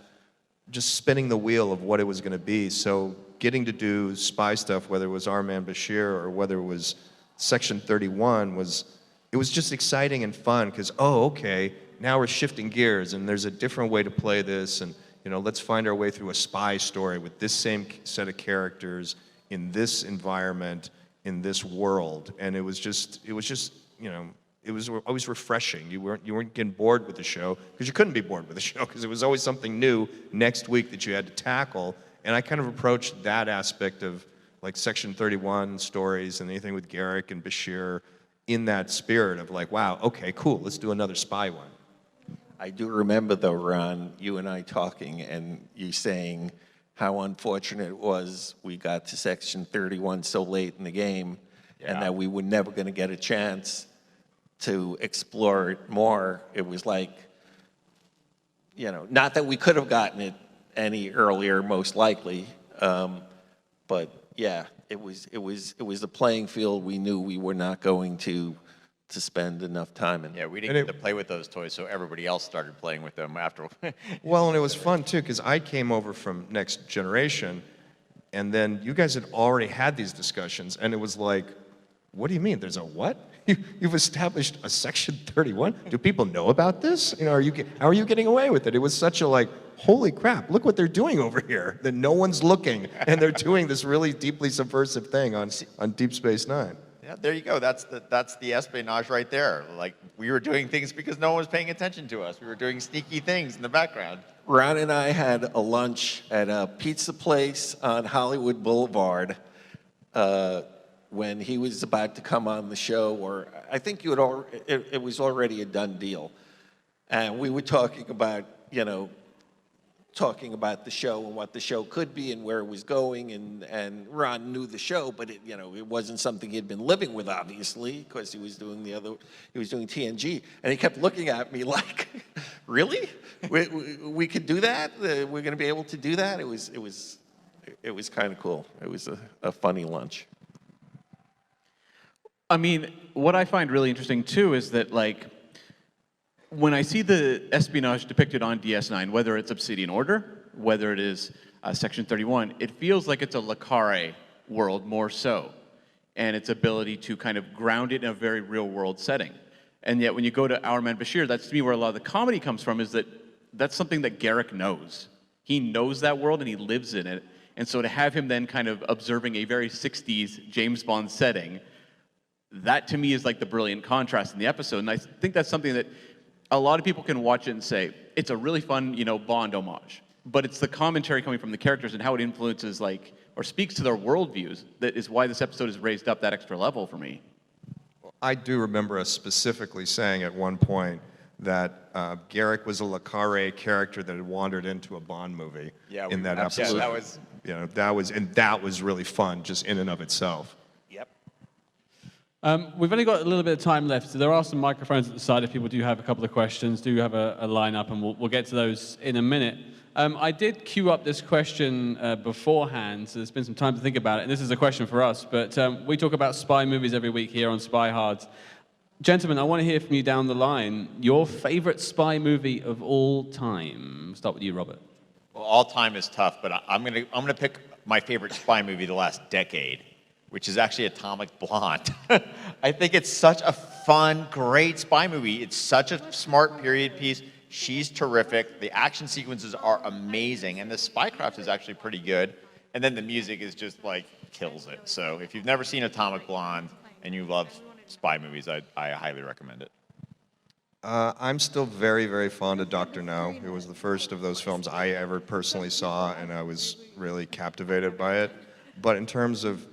just spinning the wheel of what it was going to be. So getting to do spy stuff, whether it was Our Man Bashir or whether it was Section 31, it was just exciting and fun, because, oh, okay, now we're shifting gears, and there's a different way to play this, and, you know, let's find our way through a spy story with this same set of characters in this environment, in this world. And it was just, you know, it was always refreshing. You weren't getting bored with the show, because you couldn't be bored with the show, because it was always something new next week that you had to tackle. And I kind of approached that aspect of like Section 31 stories and anything with Garrick and Bashir in that spirit of like, wow, okay, cool, let's do another spy one. I do remember, though, Ron, you and I talking and you saying how unfortunate it was we got to Section 31 so late in the game, and that we were never going to get a chance to explore it more. It was like, you know, not that we could have gotten it any earlier, most likely, but yeah, it was a playing field we knew we were not going to spend enough time in. Yeah, we didn't get to play with those toys, so everybody else started playing with them after. Well, and it was fun too, because I came over from Next Generation, and then you guys had already had these discussions, and it was like, what do you mean? There's a what? You've established a Section 31? Do people know about this? You know, how are you getting away with it? It was such a like, holy crap, look what they're doing over here. That no one's looking, and they're doing this really deeply subversive thing on Deep Space Nine. Yeah, there you go. That's the espionage right there. Like, we were doing things because no one was paying attention to us. We were doing sneaky things in the background. Ron and I had a lunch at a pizza place on Hollywood Boulevard when he was about to come on the show, or I think it was already a done deal. And we were talking about, the show and what the show could be and where it was going, and Ron knew the show, but it wasn't something he'd been living with, obviously, because he was doing TNG, and he kept looking at me like, really? We could do that? We're going to be able to do that? It was kind of cool. It was a funny lunch. I mean, what I find really interesting too is that, like, when I see the espionage depicted on DS9, whether it's Obsidian Order, whether it is Section 31, it feels like it's a Le Carre world more so, and its ability to kind of ground it in a very real-world setting. And yet when you go to Our Man Bashir, that's to me where a lot of the comedy comes from, is that that's something that Garrick knows. He knows that world and he lives in it, and so to have him then kind of observing a very 60s James Bond setting, that to me is like the brilliant contrast in the episode, and I think that's something that a lot of people can watch it and say, it's a really fun, Bond homage. But it's the commentary coming from the characters and how it influences, or speaks to their worldviews, that is why this episode is raised up that extra level for me. I do remember us specifically saying at one point that Garrick was a Le Carre character that had wandered into a Bond movie in that episode. Yeah, that was really fun, just in and of itself. We've only got a little bit of time left, so there are some microphones at the side if people do have a couple of questions, do have a lineup, and we'll get to those in a minute. I did queue up this question beforehand, so there's been some time to think about it, and this is a question for us, but we talk about spy movies every week here on SpyHards. Gentlemen, I want to hear from you down the line. Your favorite spy movie of all time? I'll start with you, Robert. Well, all time is tough, but I'm gonna pick my favorite spy movie the last decade, which is actually Atomic Blonde. I think it's such a fun, great spy movie. It's such a smart period piece. She's terrific. The action sequences are amazing, and the Spycraft is actually pretty good. And then the music is just like kills it. So if you've never seen Atomic Blonde and you love spy movies, I highly recommend it. I'm still very, very fond of Dr. No. It was the first of those films I ever personally saw, and I was really captivated by it. But in terms of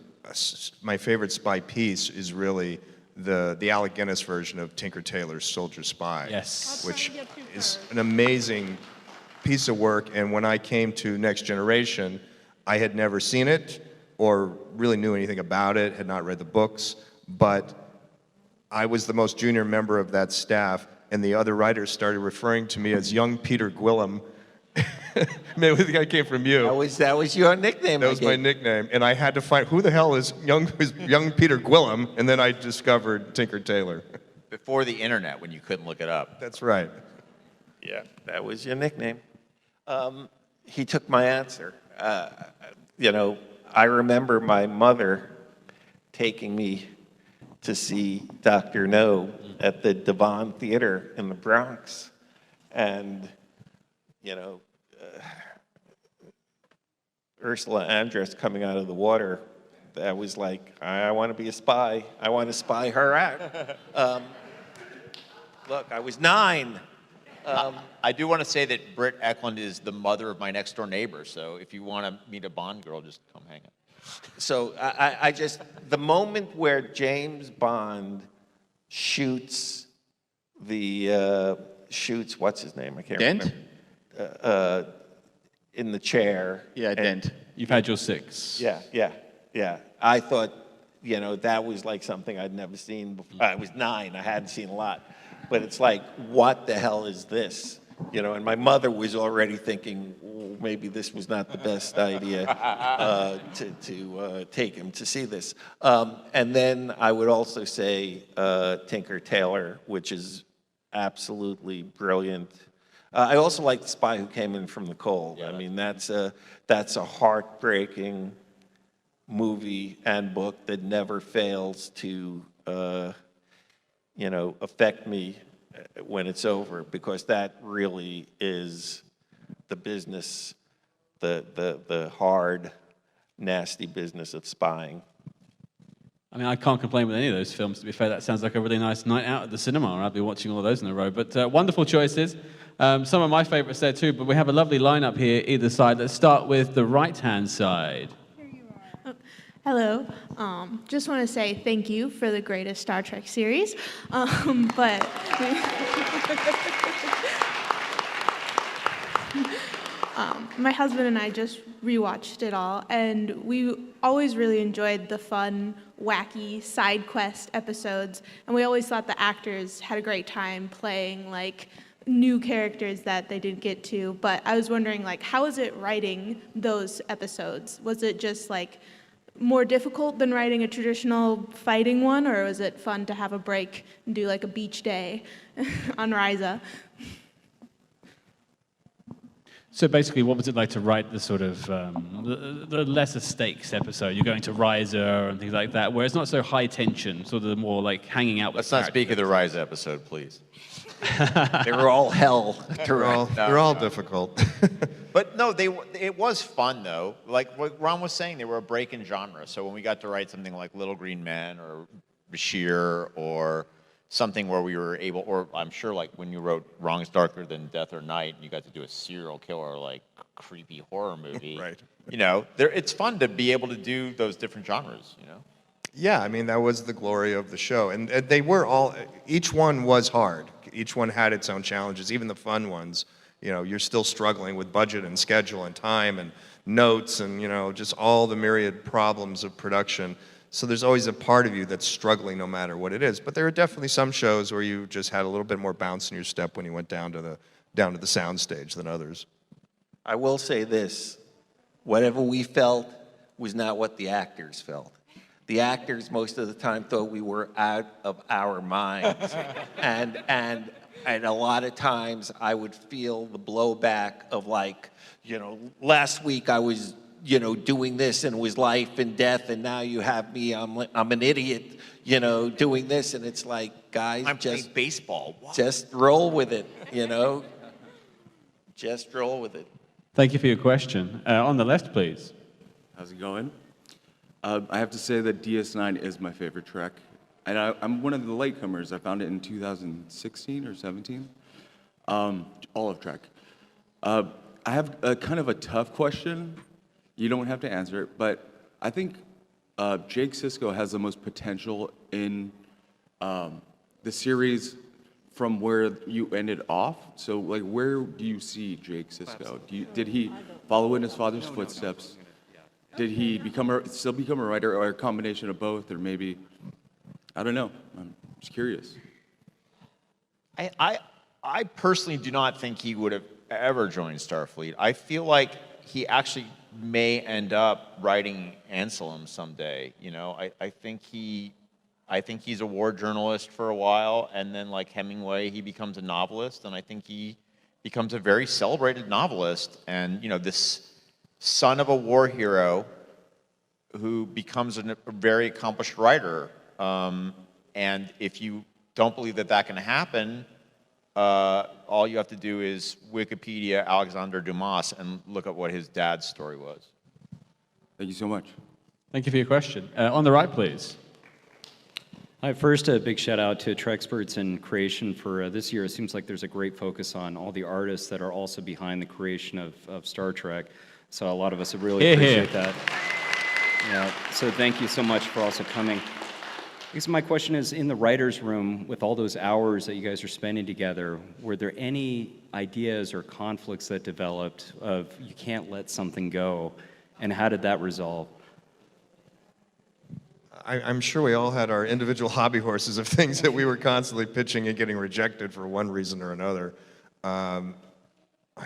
my favorite spy piece is really the Alec Guinness version of Tinker Tailor's Soldier Spy, which is an amazing piece of work. And when I came to Next Generation, I had never seen it or really knew anything about it, had not read the books, but I was the most junior member of that staff, and the other writers started referring to me as young Peter Gwillem. Maybe the guy came from you. That was your nickname. That was my nickname, and I had to find who the hell is young Peter Gwillem, and then I discovered Tinker Tailor. Before the internet, when you couldn't look it up. That's right. Yeah, that was your nickname. He took my answer. I remember my mother taking me to see Dr. No at the Devon Theater in the Bronx, and Ursula Andress coming out of the water, that was like, I want to be a spy. I want to spy her out. Look, I was 9. I do want to say that Britt Eklund is the mother of my next door neighbor. So if you want to meet a Bond girl, just come hang out. So I just, the moment where James Bond shoots what's his name? I can't Dent? remember. In the chair. Yeah, Dent. You've had your 6. Yeah. I thought, that was like something I'd never seen before. I was 9. I hadn't seen a lot. But it's like, what the hell is this? And my mother was already thinking, maybe this was not the best idea to take him to see this. And then I would also say Tinker Tailor, which is absolutely brilliant. I also like The Spy Who Came In From the Cold. I mean, that's a heartbreaking movie and book that never fails to, affect me when it's over, because that really is the business, the hard, nasty business of spying. I mean, I can't complain with any of those films, to be fair. That sounds like a really nice night out at the cinema. I'll be watching all of those in a row. But wonderful choices. Some of my favorites there too, but we have a lovely lineup here either side. Let's start with the right-hand side. Hello. Just want to say thank you for the greatest Star Trek series. My husband and I just rewatched it all, and we always really enjoyed the fun, wacky side quest episodes, and we always thought the actors had a great time playing like new characters that they didn't get to. But I was wondering, like, how was it writing those episodes? Was it just like more difficult than writing a traditional fighting one, or was it fun to have a break and do like a beach day on Ryza? So basically, what was it like to write the sort of the lesser stakes episode? You're going to Ryza and things like that, where it's not so high tension, sort of the more like hanging out with Let's not speak of the Ryza episode, please. They were all hell. They're all difficult. But no, it was fun though. Like what Ron was saying, they were a break in genre. So when we got to write something like Little Green Men or Bashir or something where we were able, or I'm sure like when you wrote Wrong's Darker Than Death or Night, and you got to do a serial killer like creepy horror movie. Right. It's fun to be able to do those different genres. Yeah, I mean, that was the glory of the show. And they were all, each one was hard. Each one had its own challenges, even the fun ones. You're still struggling with budget and schedule and time and notes and, just all the myriad problems of production. So there's always a part of you that's struggling no matter what it is. But there are definitely some shows where you just had a little bit more bounce in your step when you went down to the sound stage than others. I will say this, whatever we felt was not what the actors felt. The actors most of the time thought we were out of our minds. and a lot of times I would feel the blowback of like, last week I was, doing this and it was life and death, and now you have me, I'm an idiot, doing this, and it's like, guys, I'm playing baseball. What? Just roll with it, Just roll with it. Thank you for your question. On the left, please. How's it going? I have to say that DS9 is my favorite Trek. And I'm one of the latecomers. I found it in 2016 or 17. All of Trek. I have a kind of a tough question. You don't have to answer it, but I think Jake Sisko has the most potential in the series from where you ended off. So, like, where do you see Jake Sisko? Did he follow in his father's footsteps? Did he still become a writer, or a combination of both, or maybe, I don't know. I'm just curious. I personally do not think he would have ever joined Starfleet. I feel like he actually may end up writing Anselm someday. I think he's a war journalist for a while, and then like Hemingway, he becomes a novelist, and I think he becomes a very celebrated novelist. And this son of a war hero who becomes a very accomplished writer. And if you don't believe that can happen, all you have to do is Wikipedia Alexander Dumas and look at what his dad's story was. Thank you so much. Thank you for your question. On the right, please. Hi, first, a big shout out to Trexperts and Creation for this year. It seems like there's a great focus on all the artists that are also behind the creation of Star Trek. So a lot of us really appreciate that. Yeah, so thank you so much for also coming. I guess my question is, in the writer's room, with all those hours that you guys are spending together, were there any ideas or conflicts that developed of you can't let something go, and how did that resolve? I'm sure we all had our individual hobby horses of things that we were constantly pitching and getting rejected for one reason or another. I'm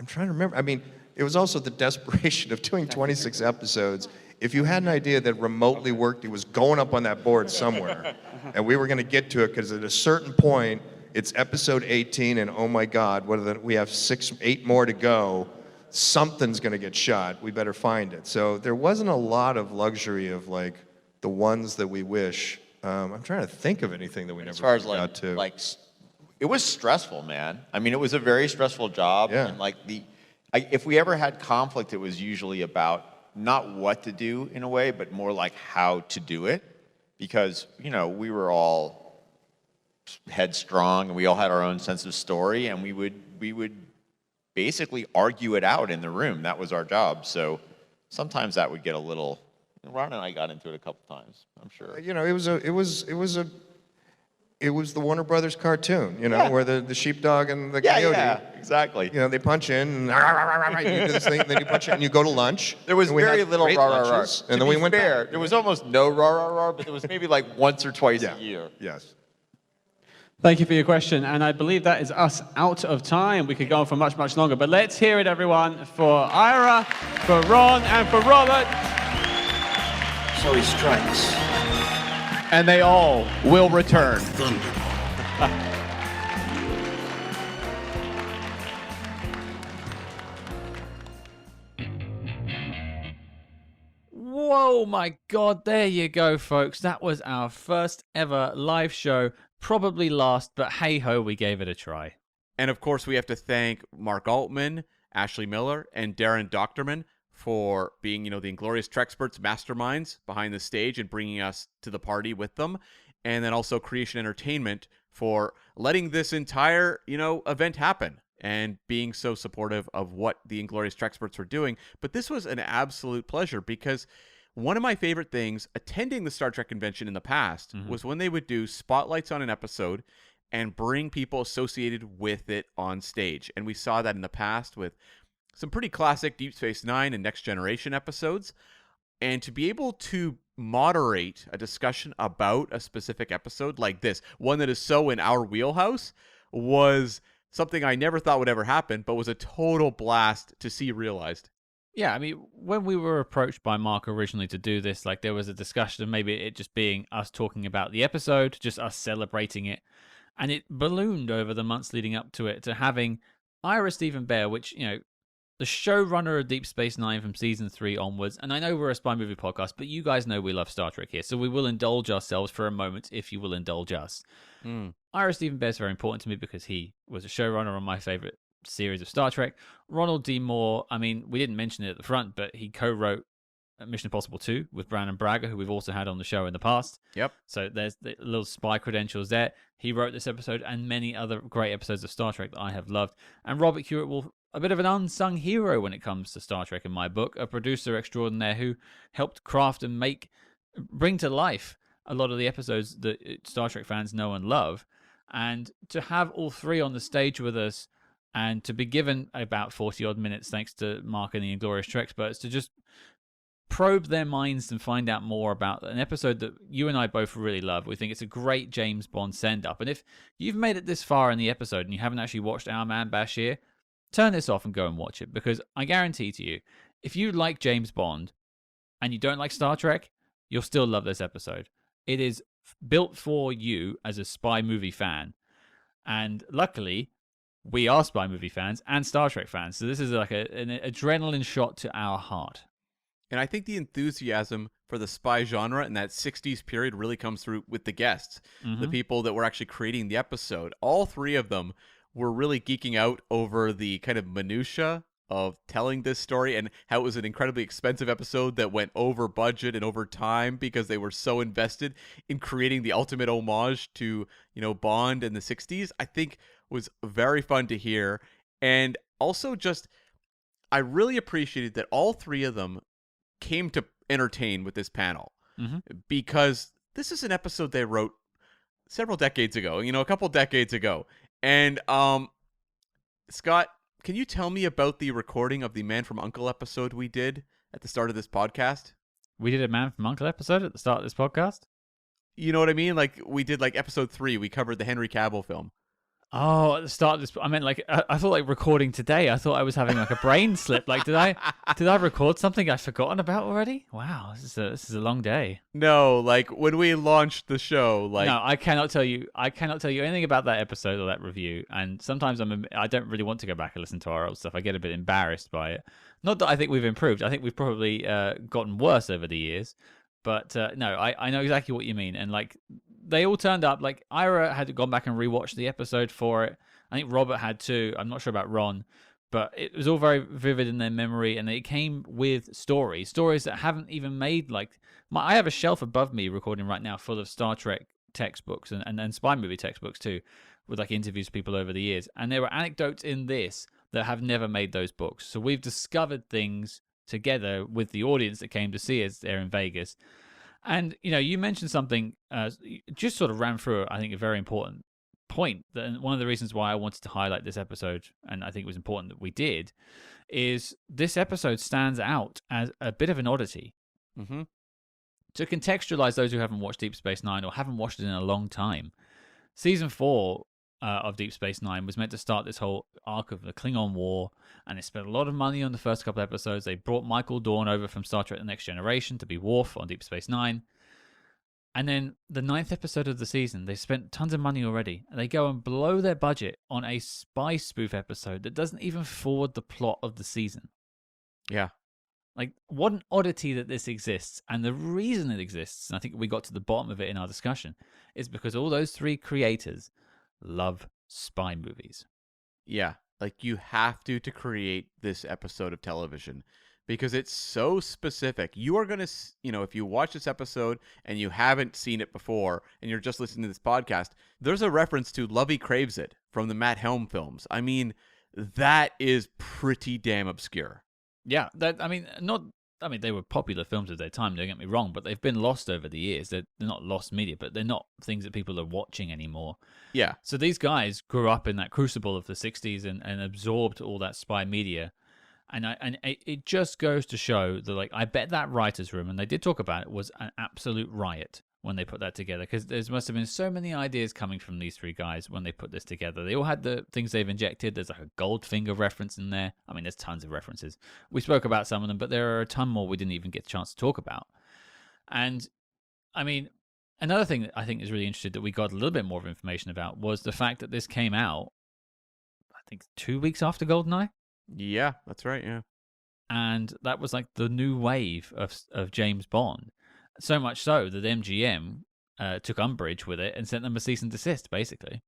trying to remember. I mean, it was also the desperation of doing 26 episodes. If you had an idea that remotely worked, it was going up on that board somewhere. And we were going to get to it because at a certain point, it's episode 18, and oh my God, we have 8 more to go. Something's going to get shot. We better find it. So there wasn't a lot of luxury of like the ones that we wish. I'm trying to think of anything that we never got to. It was stressful, man. I mean, it was a very stressful job. Yeah. And like if we ever had conflict, it was usually about not what to do in a way, but more like how to do it. Because, you know, we were all headstrong and we all had our own sense of story, and we would basically argue it out in the room. That was our job. So sometimes that would get a little. Ron and I got into it a couple times, I'm sure. You know, it was the Warner Brothers cartoon, you know, where the sheepdog and the coyote. Yeah, exactly. You know, they punch in, and you do this thing, then you punch in, and you go to lunch. There was very little rah rah rah. And then we went back. There was almost no rah rah rah, but there was maybe like once or twice a year. Yes. Thank you for your question, and I believe that is us out of time. We could go on for much, much longer, but let's hear it, everyone, for Ira, for Ron, and for Robert. So he strikes. And they all will return. Whoa, my God, there you go, folks. That was our first ever live show. Probably last, but hey-ho, we gave it a try. And of course, we have to thank Mark Altman, Ashley Miller, and Darren Doctorman for being, you know, the Inglorious Trexperts masterminds behind the stage and bringing us to the party with them. And then also Creation Entertainment for letting this entire, you know, event happen and being so supportive of what the Inglorious Trexperts were doing. But this was an absolute pleasure because one of my favorite things attending the Star Trek convention in the past was when they would do spotlights on an episode and bring people associated with it on stage. And we saw that in the past with some pretty classic Deep Space Nine and Next Generation episodes. And to be able to moderate a discussion about a specific episode like this, one that is so in our wheelhouse, was something I never thought would ever happen, but was a total blast to see realized. Yeah, I mean, when we were approached by Mark originally to do this, like there was a discussion of maybe it just being us talking about the episode, just us celebrating it. And it ballooned over the months leading up to it to having Ira Steven Behr, which, you know, the showrunner of Deep Space Nine from season 3 onwards. And I know we're a spy movie podcast, but you guys know we love Star Trek here. So we will indulge ourselves for a moment if you will indulge us. Ira Steven Behr is very important to me because he was a showrunner on my favorite series of Star Trek. Ronald D. Moore, I mean, we didn't mention it at the front, but he co-wrote Mission Impossible 2 with Brandon Braga, who we've also had on the show in the past. Yep. So there's the little spy credentials there. He wrote this episode and many other great episodes of Star Trek that I have loved. And Robert Hewitt Wolfe, a bit of an unsung hero when it comes to Star Trek in my book, a producer extraordinaire who helped craft and bring to life a lot of the episodes that Star Trek fans know and love. And to have all three on the stage with us and to be given about 40-odd minutes, thanks to Mark and the Inglorious Trexperts, to just probe their minds and find out more about an episode that you and I both really love. We think it's a great James Bond send-up. And if you've made it this far in the episode and you haven't actually watched Our Man Bashir, turn this off and go and watch it, because I guarantee to you, if you like James Bond and you don't like Star Trek, you'll still love this episode. It is built for you as a spy movie fan. And luckily, we are spy movie fans and Star Trek fans. So this is like an adrenaline shot to our heart. And I think the enthusiasm for the spy genre in that 60s period really comes through with the guests, the people that were actually creating the episode. All three of them were really geeking out over the kind of minutia of telling this story, and how it was an incredibly expensive episode that went over budget and over time because they were so invested in creating the ultimate homage to, Bond in the 60s, I think was very fun to hear. And also just, I really appreciated that all three of them came to entertain with this panel, because this is an episode they wrote several decades ago, a couple decades ago. And Scott, can you tell me about the recording of the Man from U.N.C.L.E. episode we did at the start of this podcast? We did a Man from U.N.C.L.E. episode at the start of this podcast? You know what I mean? Like, we did, episode 3. We covered the Henry Cavill film. Oh, at the start of this, I meant I thought recording today. I thought I was having a brain slip. Did I record something I've forgotten about already? Wow, this is a long day. No, when we launched the show, no, I cannot tell you anything about that episode or that review. And sometimes I don't really want to go back and listen to our old stuff. I get a bit embarrassed by it. Not that I think we've improved. I think we've probably gotten worse over the years. But no, I know exactly what you mean. And they all turned up. Ira had gone back and rewatched the episode for it. I think Robert had too. I'm not sure about Ron, but it was all very vivid in their memory, and it came with stories that haven't even made I have a shelf above me recording right now full of Star Trek textbooks and spy movie textbooks too, with interviews with people over the years. And there were anecdotes in this that have never made those books. So we've discovered things together with the audience that came to see us there in Vegas. And, you mentioned something, just sort of ran through, I think, a very important point. And one of the reasons why I wanted to highlight this episode, and I think it was important that we did, is this episode stands out as a bit of an oddity. Mm-hmm. To contextualize those who haven't watched Deep Space Nine or haven't watched it in a long time, Season 4 of Deep Space Nine was meant to start this whole arc of the Klingon War, and it spent a lot of money on the first couple episodes. They brought Michael Dorn over from Star Trek The Next Generation to be Worf on Deep Space Nine. And then the 9th episode of the season, they spent tons of money already, and they go and blow their budget on a spy spoof episode that doesn't even forward the plot of the season. Yeah. What an oddity that this exists. And the reason it exists, and I think we got to the bottom of it in our discussion, is because all those three creators love spy movies. Yeah, you have to create this episode of television because it's so specific. You are going to, if you watch this episode and you haven't seen it before and you're just listening to this podcast, there's a reference to Lovey Craves It from the Matt Helm films. I mean, that is pretty damn obscure. Yeah, they were popular films of their time, don't get me wrong, but they've been lost over the years. They're not lost media, but they're not things that people are watching anymore. Yeah. So these guys grew up in that crucible of the 60s and absorbed all that spy media. And it just goes to show that, I bet that writer's room, and they did talk about it, was an absolute riot when they put that together, because there must have been so many ideas coming from these three guys when they put this together. They all had the things they've injected. There's a Goldfinger reference in there. I mean, there's tons of references. We spoke about some of them, but there are a ton more we didn't even get a chance to talk about. And, I mean, another thing that I think is really interesting that we got a little bit more of information about was the fact that this came out, I think, 2 weeks after GoldenEye. Yeah, that's right, yeah. And that was the new wave of James Bond. So much so that MGM took umbrage with it and sent them a cease and desist, basically.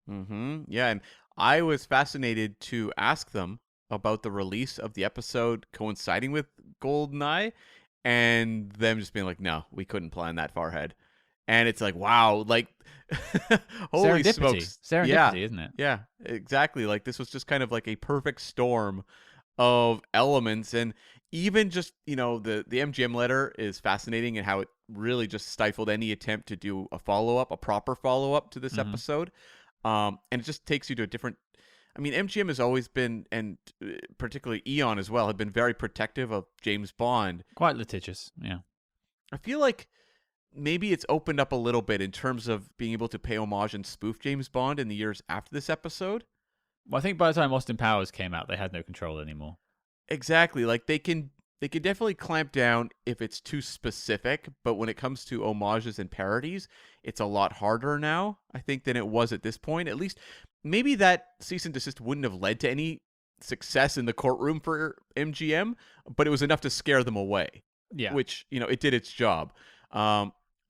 Mm-hmm. Yeah, and I was fascinated to ask them about the release of the episode coinciding with GoldenEye, and them just being no, we couldn't plan that far ahead. And it's wow, holy smokes. Serendipity, isn't it? Yeah, exactly. This was just kind of a perfect storm of elements. And even just, the MGM letter is fascinating and how it really just stifled any attempt to do a proper follow-up to this episode. And it just takes you to a different... I mean, MGM has always been, and particularly Eon as well, have been very protective of James Bond. Quite litigious, yeah. I feel maybe it's opened up a little bit in terms of being able to pay homage and spoof James Bond in the years after this episode. Well, I think by the time Austin Powers came out, they had no control anymore. Exactly. They can definitely clamp down if it's too specific, but when it comes to homages and parodies, it's a lot harder now, I think, than it was at this point. At least, maybe that cease and desist wouldn't have led to any success in the courtroom for MGM, but it was enough to scare them away. Yeah. Which, it did its job.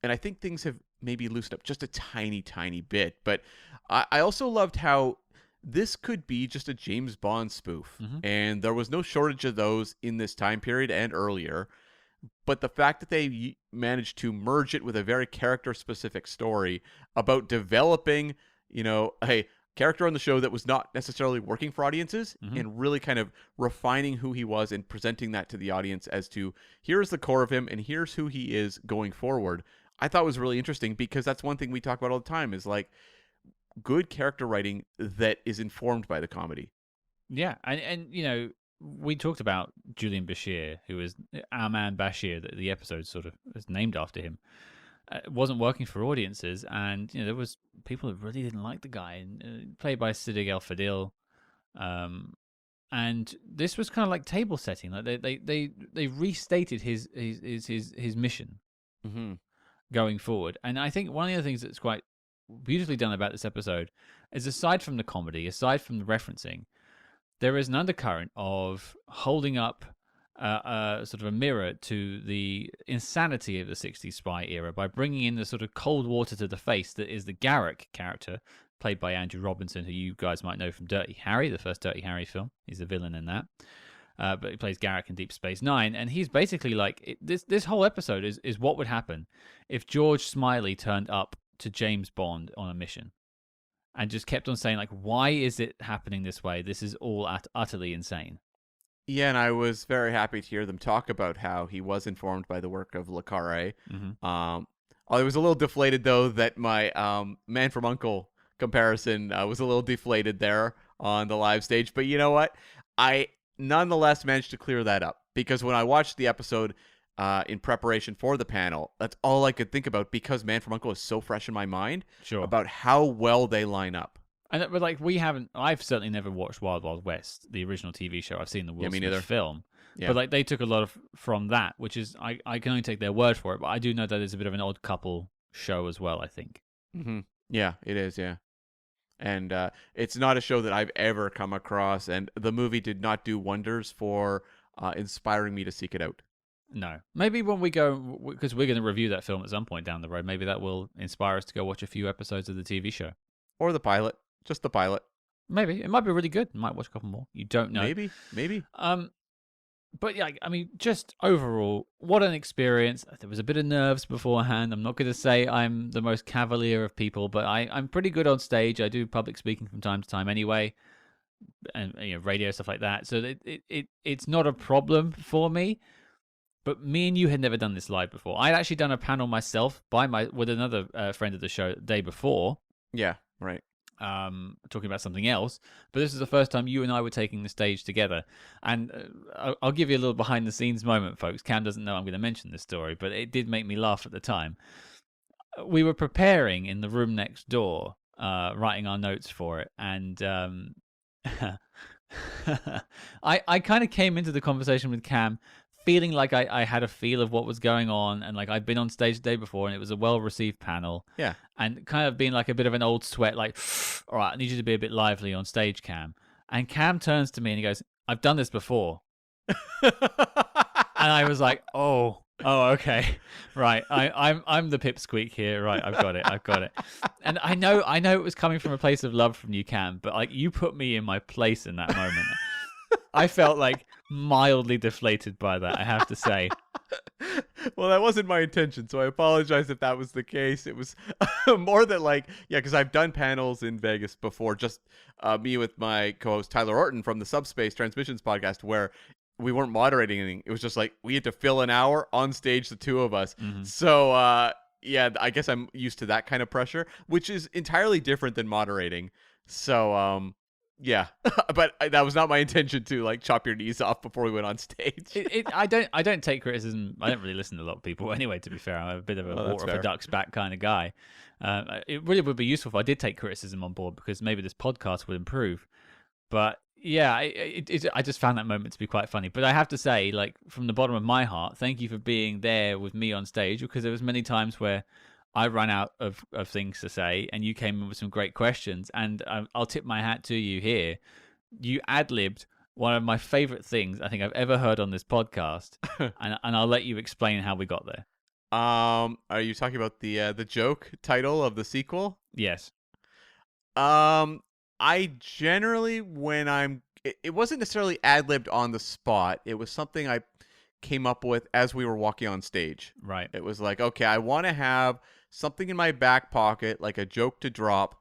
And I think things have maybe loosened up just a tiny, tiny bit. But I also loved how this could be just a James Bond spoof. Mm-hmm. And there was no shortage of those in this time period and earlier. But the fact that they managed to merge it with a very character-specific story about developing, a character on the show that was not necessarily working for audiences, Mm-hmm. and really kind of refining who he was and presenting that to the audience as to, here's the core of him and here's who he is going forward, I thought was really interesting, because that's one thing we talk about all the time is like good character writing that is informed by the comedy. Yeah, and we talked about Julian Bashir, who is Our Man Bashir, the episode sort of is named after him. It wasn't working for audiences, and there was people that really didn't like the guy, played by Siddig El-Fadil. And this was kind of like table setting. Like they restated his mission Mm-hmm. going forward. And I think one of the things that's quite beautifully done about this episode is, aside from the comedy, aside from the referencing, there is an undercurrent of holding up sort of a mirror to the insanity of the 60s spy era by bringing in the sort of cold water to the face that is the Garrick character, played by Andrew Robinson, who you guys might know from Dirty Harry, the first Dirty Harry film. He's the villain in that. But he plays Garrick in Deep Space Nine, and he's basically like, this whole episode is what would happen if George Smiley turned up to James Bond on a mission and just kept on saying, like, why is it happening this way? This is all utterly insane. Yeah, and I was very happy to hear them talk about how he was informed by the work of Le Carre. Mm-hmm. I was a little deflated, though, that my Man from U.N.C.L.E. comparison was a little deflated there on the live stage. But you know what? I nonetheless managed to clear that up, because when I watched the episode in preparation for the panel, that's all I could think about, because Man from U.N.C.L.E. is so fresh in my mind about how well they line up. And but like I've certainly never watched Wild Wild West, the original TV show. I've seen the Will Smith film. Yeah. But like they took a lot from that, which is I can only take their word for it, but I do know that it's a bit of an odd couple show as well, I think. Mm-hmm. Yeah, it is, yeah. And it's not a show that I've ever come across, and the movie did not do wonders for inspiring me to seek it out. No. Maybe when we go, because we're going to review that film at some point down the road, maybe that will inspire us to go watch a few episodes of the TV show. Or the pilot. Just the pilot. Maybe. It might be really good. Might watch a couple more. You don't know. Maybe. But yeah, I mean, just overall, what an experience. There was a bit of nerves beforehand. I'm not going to say I'm the most cavalier of people, but I'm pretty good on stage. I do public speaking from time to time anyway, and radio, stuff like that. So it's not a problem for me. But me and you had never done this live before. I'd actually done a panel myself with another friend of the show the day before. Yeah, right. Talking about something else, but this is the first time you and I were taking the stage together. And I'll give you a little behind the scenes moment, folks. Cam doesn't know I'm going to mention this story, but it did make me laugh at the time. We were preparing in the room next door, writing our notes for it, and I kind of came into the conversation with Cam feeling like I had a feel of what was going on, and like I'd been on stage the day before and it was a well-received panel. Yeah. And kind of being like a bit of an old sweat, like, all right, I need you to be a bit lively on stage, Cam. And Cam turns to me and he goes, I've done this before. And I was like, oh, okay. Right. I'm the pipsqueak here. Right. I've got it. And I know it was coming from a place of love from you, Cam, but like you put me in my place in that moment. I felt like mildly deflated by that, I have to say. Well, that wasn't my intention, so I apologize if that was the case. It was more that, like, yeah, because I've done panels in Vegas before, just me with my co-host Tyler Orton from the Subspace Transmissions podcast, where we weren't moderating anything. It was just like we had to fill an hour on stage, the two of us. Mm-hmm. So, yeah, I guess I'm used to that kind of pressure, which is entirely different than moderating. So, yeah, but that was not my intention to like chop your knees off before we went on stage. I don't take criticism. I don't really listen to a lot of people anyway. To be fair, I'm a bit of a water off a duck's back kind of guy. It really would be useful if I did take criticism on board, because maybe this podcast would improve. But yeah, I just found that moment to be quite funny. But I have to say, like from the bottom of my heart, thank you for being there with me on stage, because there was many times where I ran out of things to say, and you came in with some great questions. And I'll tip my hat to you here. You ad-libbed one of my favorite things I think I've ever heard on this podcast, and I'll let you explain how we got there. Are you talking about the joke title of the sequel? Yes. I I generally, when it wasn't necessarily ad-libbed on the spot. It was something I came up with as we were walking on stage. Right. It was like, okay, I want to have something in my back pocket, like a joke to drop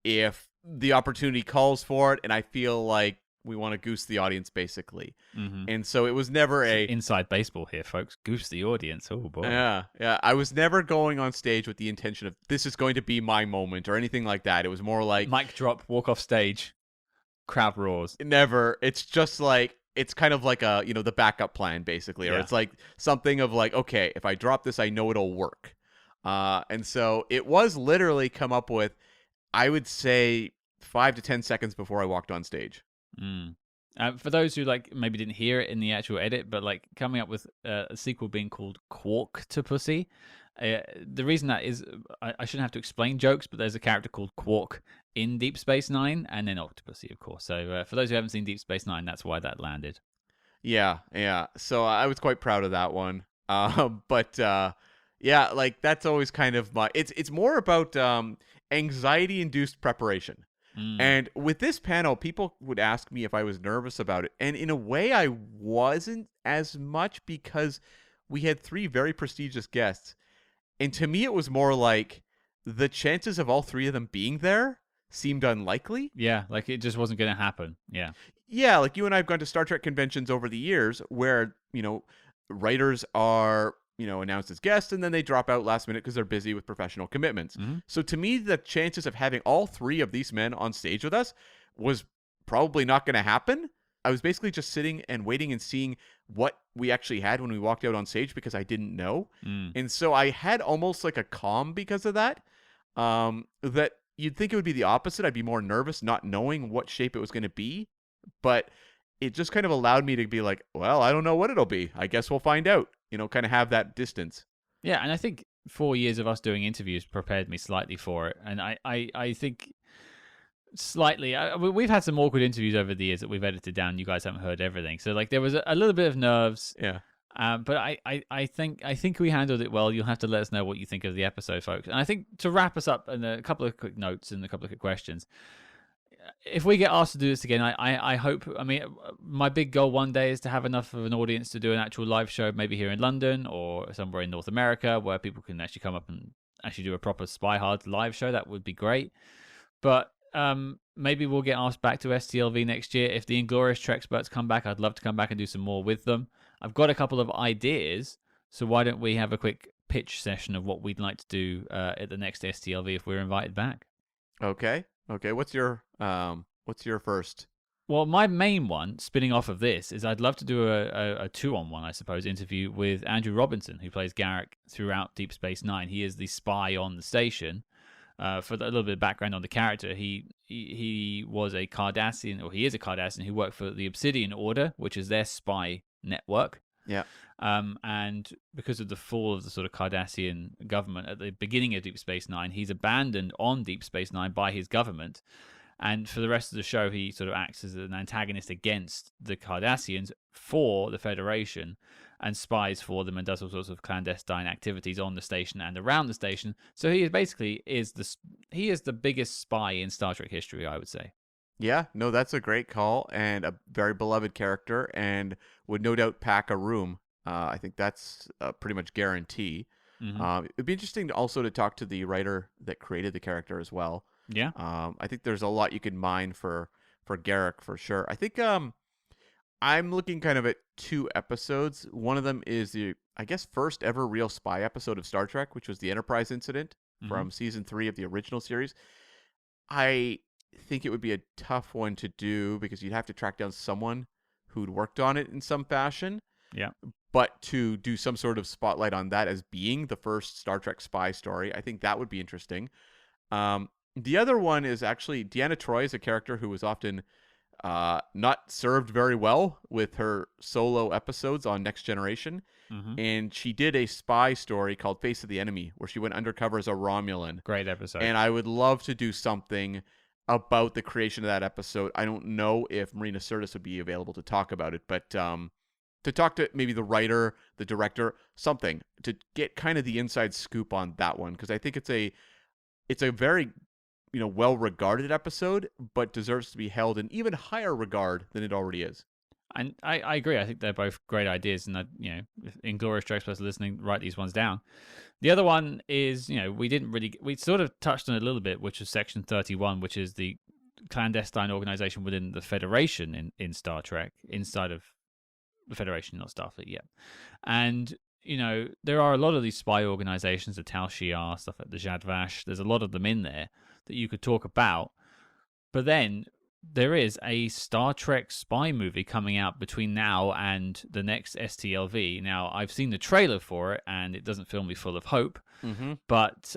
if the opportunity calls for it, and I feel like we want to goose the audience, basically. Mm-hmm. And so it was never inside baseball here, folks. Goose the audience. Oh, boy. Yeah. I was never going on stage with the intention of this is going to be my moment or anything like that. It was more like mic drop, walk off stage, crowd roars. Never. It's just like, it's kind of like the backup plan, basically. Or it's like something of like, okay, if I drop this, I know it'll work. And so it was literally come up with, I would say 5 to 10 seconds before I walked on stage. For those who maybe didn't hear it in the actual edit, but coming up with a sequel being called Quark to Pussy. The reason that is, I shouldn't have to explain jokes, but there's a character called Quark in Deep Space Nine, and then Octopussy, of course. So for those who haven't seen Deep Space Nine, that's why that landed. Yeah. So I was quite proud of that one. But that's always kind of my. It's more about anxiety-induced preparation. And with this panel, people would ask me if I was nervous about it. And in a way, I wasn't as much because we had 3 very prestigious guests. And to me, it was more like the chances of all 3 of them being there seemed unlikely. Yeah, it just wasn't going to happen. Yeah. Yeah, like you and I have gone to Star Trek conventions over the years where, writers are announced as guests, and then they drop out last minute because they're busy with professional commitments. So to me, the chances of having all 3 of these men on stage with us was probably not going to happen. I was basically just sitting and waiting and seeing what we actually had when we walked out on stage because I didn't know. And so I had almost like a calm because of that. That you'd think it would be the opposite. I'd be more nervous not knowing what shape it was going to be. But it just kind of allowed me to be like, well, I don't know what it'll be. I guess we'll find out. Kind of have that distance. Yeah, and I think 4 years of us doing interviews prepared me slightly for it. And I think slightly, we've had some awkward interviews over the years that we've edited down. You guys haven't heard everything. So there was a little bit of nerves. Yeah. But I think we handled it well. You'll have to let us know what you think of the episode, folks. And I think to wrap us up, and a couple of quick notes and a couple of quick questions. If we get asked to do this again, I hope, my big goal one day is to have enough of an audience to do an actual live show, maybe here in London or somewhere in North America where people can actually come up and actually do a proper SpyHards live show. That would be great. But maybe we'll get asked back to STLV next year. If the Inglorious Trexperts come back, I'd love to come back and do some more with them. I've got a couple of ideas, so why don't we have a quick pitch session of what we'd like to do at the next STLV if we're invited back? Okay. What's your first? Well, my main one, spinning off of this, is I'd love to do a 2-on-1, I suppose, interview with Andrew Robinson, who plays Garak throughout Deep Space Nine. He is the spy on the station. For a little bit of background on the character, he was a Cardassian, or he is a Cardassian who worked for the Obsidian Order, which is their spy network. Yeah. And because of the fall of the sort of Cardassian government at the beginning of Deep Space Nine, he's abandoned on Deep Space Nine by his government. And for the rest of the show, he sort of acts as an antagonist against the Cardassians for the Federation and spies for them and does all sorts of clandestine activities on the station and around the station. So he is basically the biggest spy in Star Trek history, I would say. Yeah, no, that's a great call and a very beloved character and would no doubt pack a room. I think that's a pretty much guarantee. It'd be interesting to talk to the writer that created the character as well. Yeah. I think there's a lot you can mine for Garak for sure. I think I'm looking kind of at 2 episodes. One of them is the, I guess, first ever real spy episode of Star Trek, which was the Enterprise incident from season 3 of the original series. I think it would be a tough one to do because you'd have to track down someone who'd worked on it in some fashion. Yeah. But to do some sort of spotlight on that as being the first Star Trek spy story, I think that would be interesting. The other one is actually Deanna Troi is a character who was often not served very well with her solo episodes on Next Generation. And she did a spy story called Face of the Enemy, where she went undercover as a Romulan. Great episode. And I would love to do something about the creation of that episode. I don't know if Marina Sirtis would be available to talk about it, but to talk to maybe the writer, the director, something to get kind of the inside scoop on that one, because I think it's a very well-regarded episode, but deserves to be held in even higher regard than it already is. And I agree. I think they're both great ideas, and if Inglorious Trexperts are listening, write these ones down. The other one is, we sort of touched on it a little bit, which is Section 31, which is the clandestine organization within the Federation in Star Trek, inside of the Federation, not Starfleet yet. And there are a lot of these spy organizations, the Tal Shiar, stuff like the Jadvash. There's a lot of them in there that you could talk about. But then there is a Star Trek spy movie coming out between now and the next STLV. Now, I've seen the trailer for it, and it doesn't fill me full of hope. Mm-hmm. But,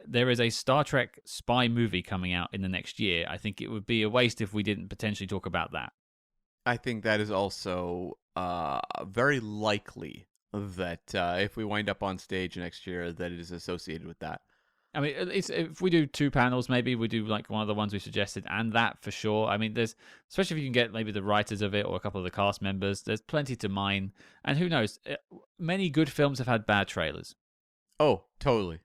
there is a Star Trek spy movie coming out in the next year. I think it would be a waste if we didn't potentially talk about that. I think that is also very likely that if we wind up on stage next year, that it is associated with that. I mean, if we do 2 panels, maybe we do like one of the ones we suggested, and that for sure. I mean, especially if you can get maybe the writers of it or a couple of the cast members, there's plenty to mine. And who knows? Many good films have had bad trailers. Oh, totally.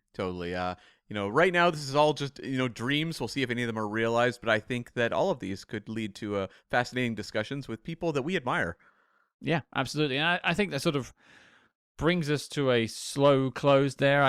Right now this is all just dreams. We'll see if any of them are realized, but I think that all of these could lead to fascinating discussions with people that we admire. Yeah, absolutely. And I think that sort of brings us to a slow close there.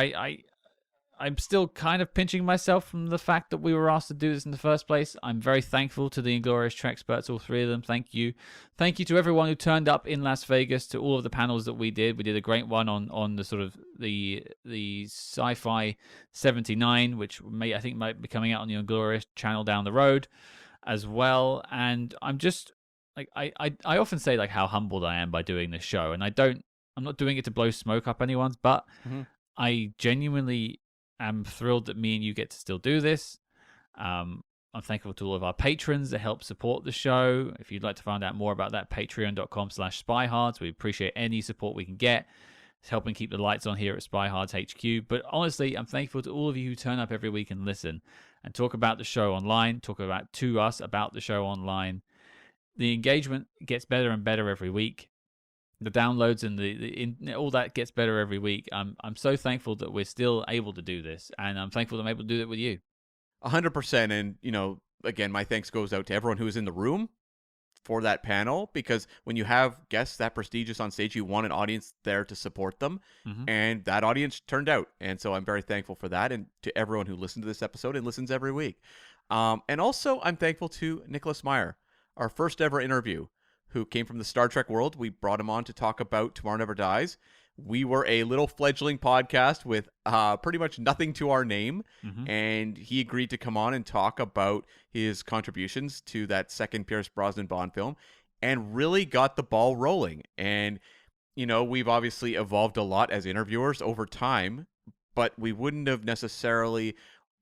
I'm still kind of pinching myself from the fact that we were asked to do this in the first place. I'm very thankful to the Inglorious Trexperts, all 3 of them. Thank you. Thank you to everyone who turned up in Las Vegas, to all of the panels that we did. We did a great one on the sort of the Sci-Fi 79, which I think might be coming out on the Inglorious channel down the road as well. And I'm just I often say like how humbled I am by doing this show, and I'm not doing it to blow smoke up anyone's butt. Mm-hmm. I genuinely am thrilled that me and you get to still do this. I'm thankful to all of our patrons that help support the show. If you'd like to find out more about that, patreon.com/SpyHards. We appreciate any support we can get. It's helping keep the lights on here at SpyHards HQ. But honestly, I'm thankful to all of you who turn up every week and listen and talk about the show online, to us about the show online. The engagement gets better and better every week. The downloads and all that gets better every week. I'm so thankful that we're still able to do this, and I'm thankful that I'm able to do it with you. 100%. And again, my thanks goes out to everyone who was in the room for that panel, because when you have guests that prestigious on stage, you want an audience there to support them, and that audience turned out. And so I'm very thankful for that, and to everyone who listened to this episode and listens every week. And also, I'm thankful to Nicholas Meyer, our first ever interview, who came from the Star Trek world. We brought him on to talk about Tomorrow Never Dies. We were a little fledgling podcast with pretty much nothing to our name, and he agreed to come on and talk about his contributions to that second Pierce Brosnan Bond film, and really got the ball rolling. And, we've obviously evolved a lot as interviewers over time, but we wouldn't have necessarily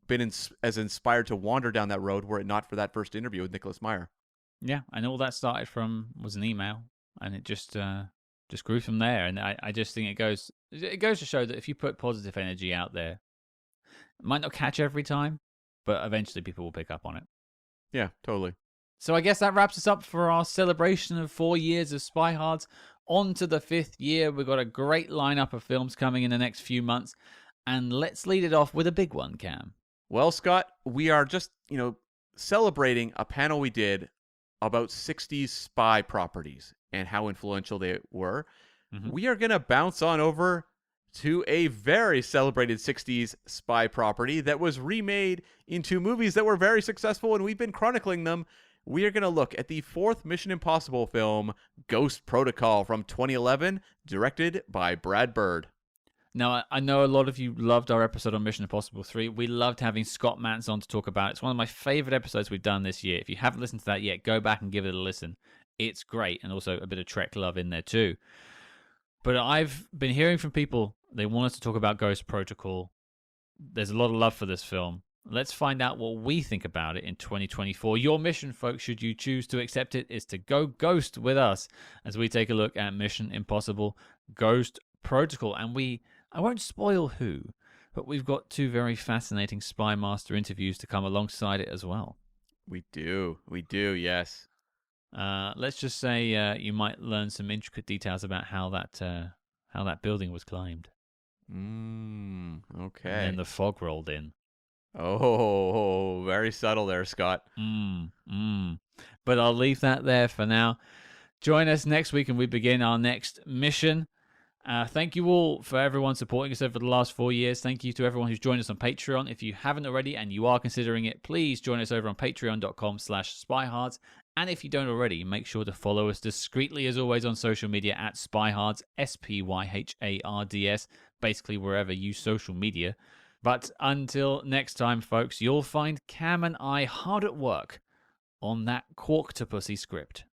been as inspired to wander down that road were it not for that first interview with Nicholas Meyer. Yeah, and all that started was an email, and it just grew from there. And I just think it goes to show that if you put positive energy out there, it might not catch every time, but eventually people will pick up on it. Yeah, totally. So I guess that wraps us up for our celebration of 4 years of SpyHards. On to the 5th year. We've got a great lineup of films coming in the next few months, and let's lead it off with a big one, Cam. Well, Scott, we are just celebrating a panel we did about 60s spy properties and how influential they were. We are going to bounce on over to a very celebrated 60s spy property that was remade into movies that were very successful, and we've been chronicling them. We are going to look at the 4th Mission Impossible film, Ghost Protocol, from 2011, directed by Brad Bird. Now, I know a lot of you loved our episode on Mission Impossible 3. We loved having Scott Mantz on to talk about it. It's one of my favorite episodes we've done this year. If you haven't listened to that yet, go back and give it a listen. It's great, and also a bit of Trek love in there too. But I've been hearing from people, they want us to talk about Ghost Protocol. There's a lot of love for this film. Let's find out what we think about it in 2024. Your mission, folks, should you choose to accept it, is to go Ghost with us as we take a look at Mission Impossible Ghost Protocol. And I won't spoil who, but we've got 2 very fascinating Spy Master interviews to come alongside it as well. We do, yes. Let's just say you might learn some intricate details about how that building was climbed. Okay. And then the fog rolled in. Oh, very subtle there, Scott. But I'll leave that there for now. Join us next week and we begin our next mission. Thank you all for everyone supporting us over the last 4 years. Thank you to everyone who's joined us on Patreon. If you haven't already and you are considering it, please join us over on patreon.com/SpyHards. And if you don't already, make sure to follow us discreetly as always on social media at SpyHards, SpyHards, basically wherever you social media. But until next time, folks, you'll find Cam and I hard at work on that Quark-to-Pussy script.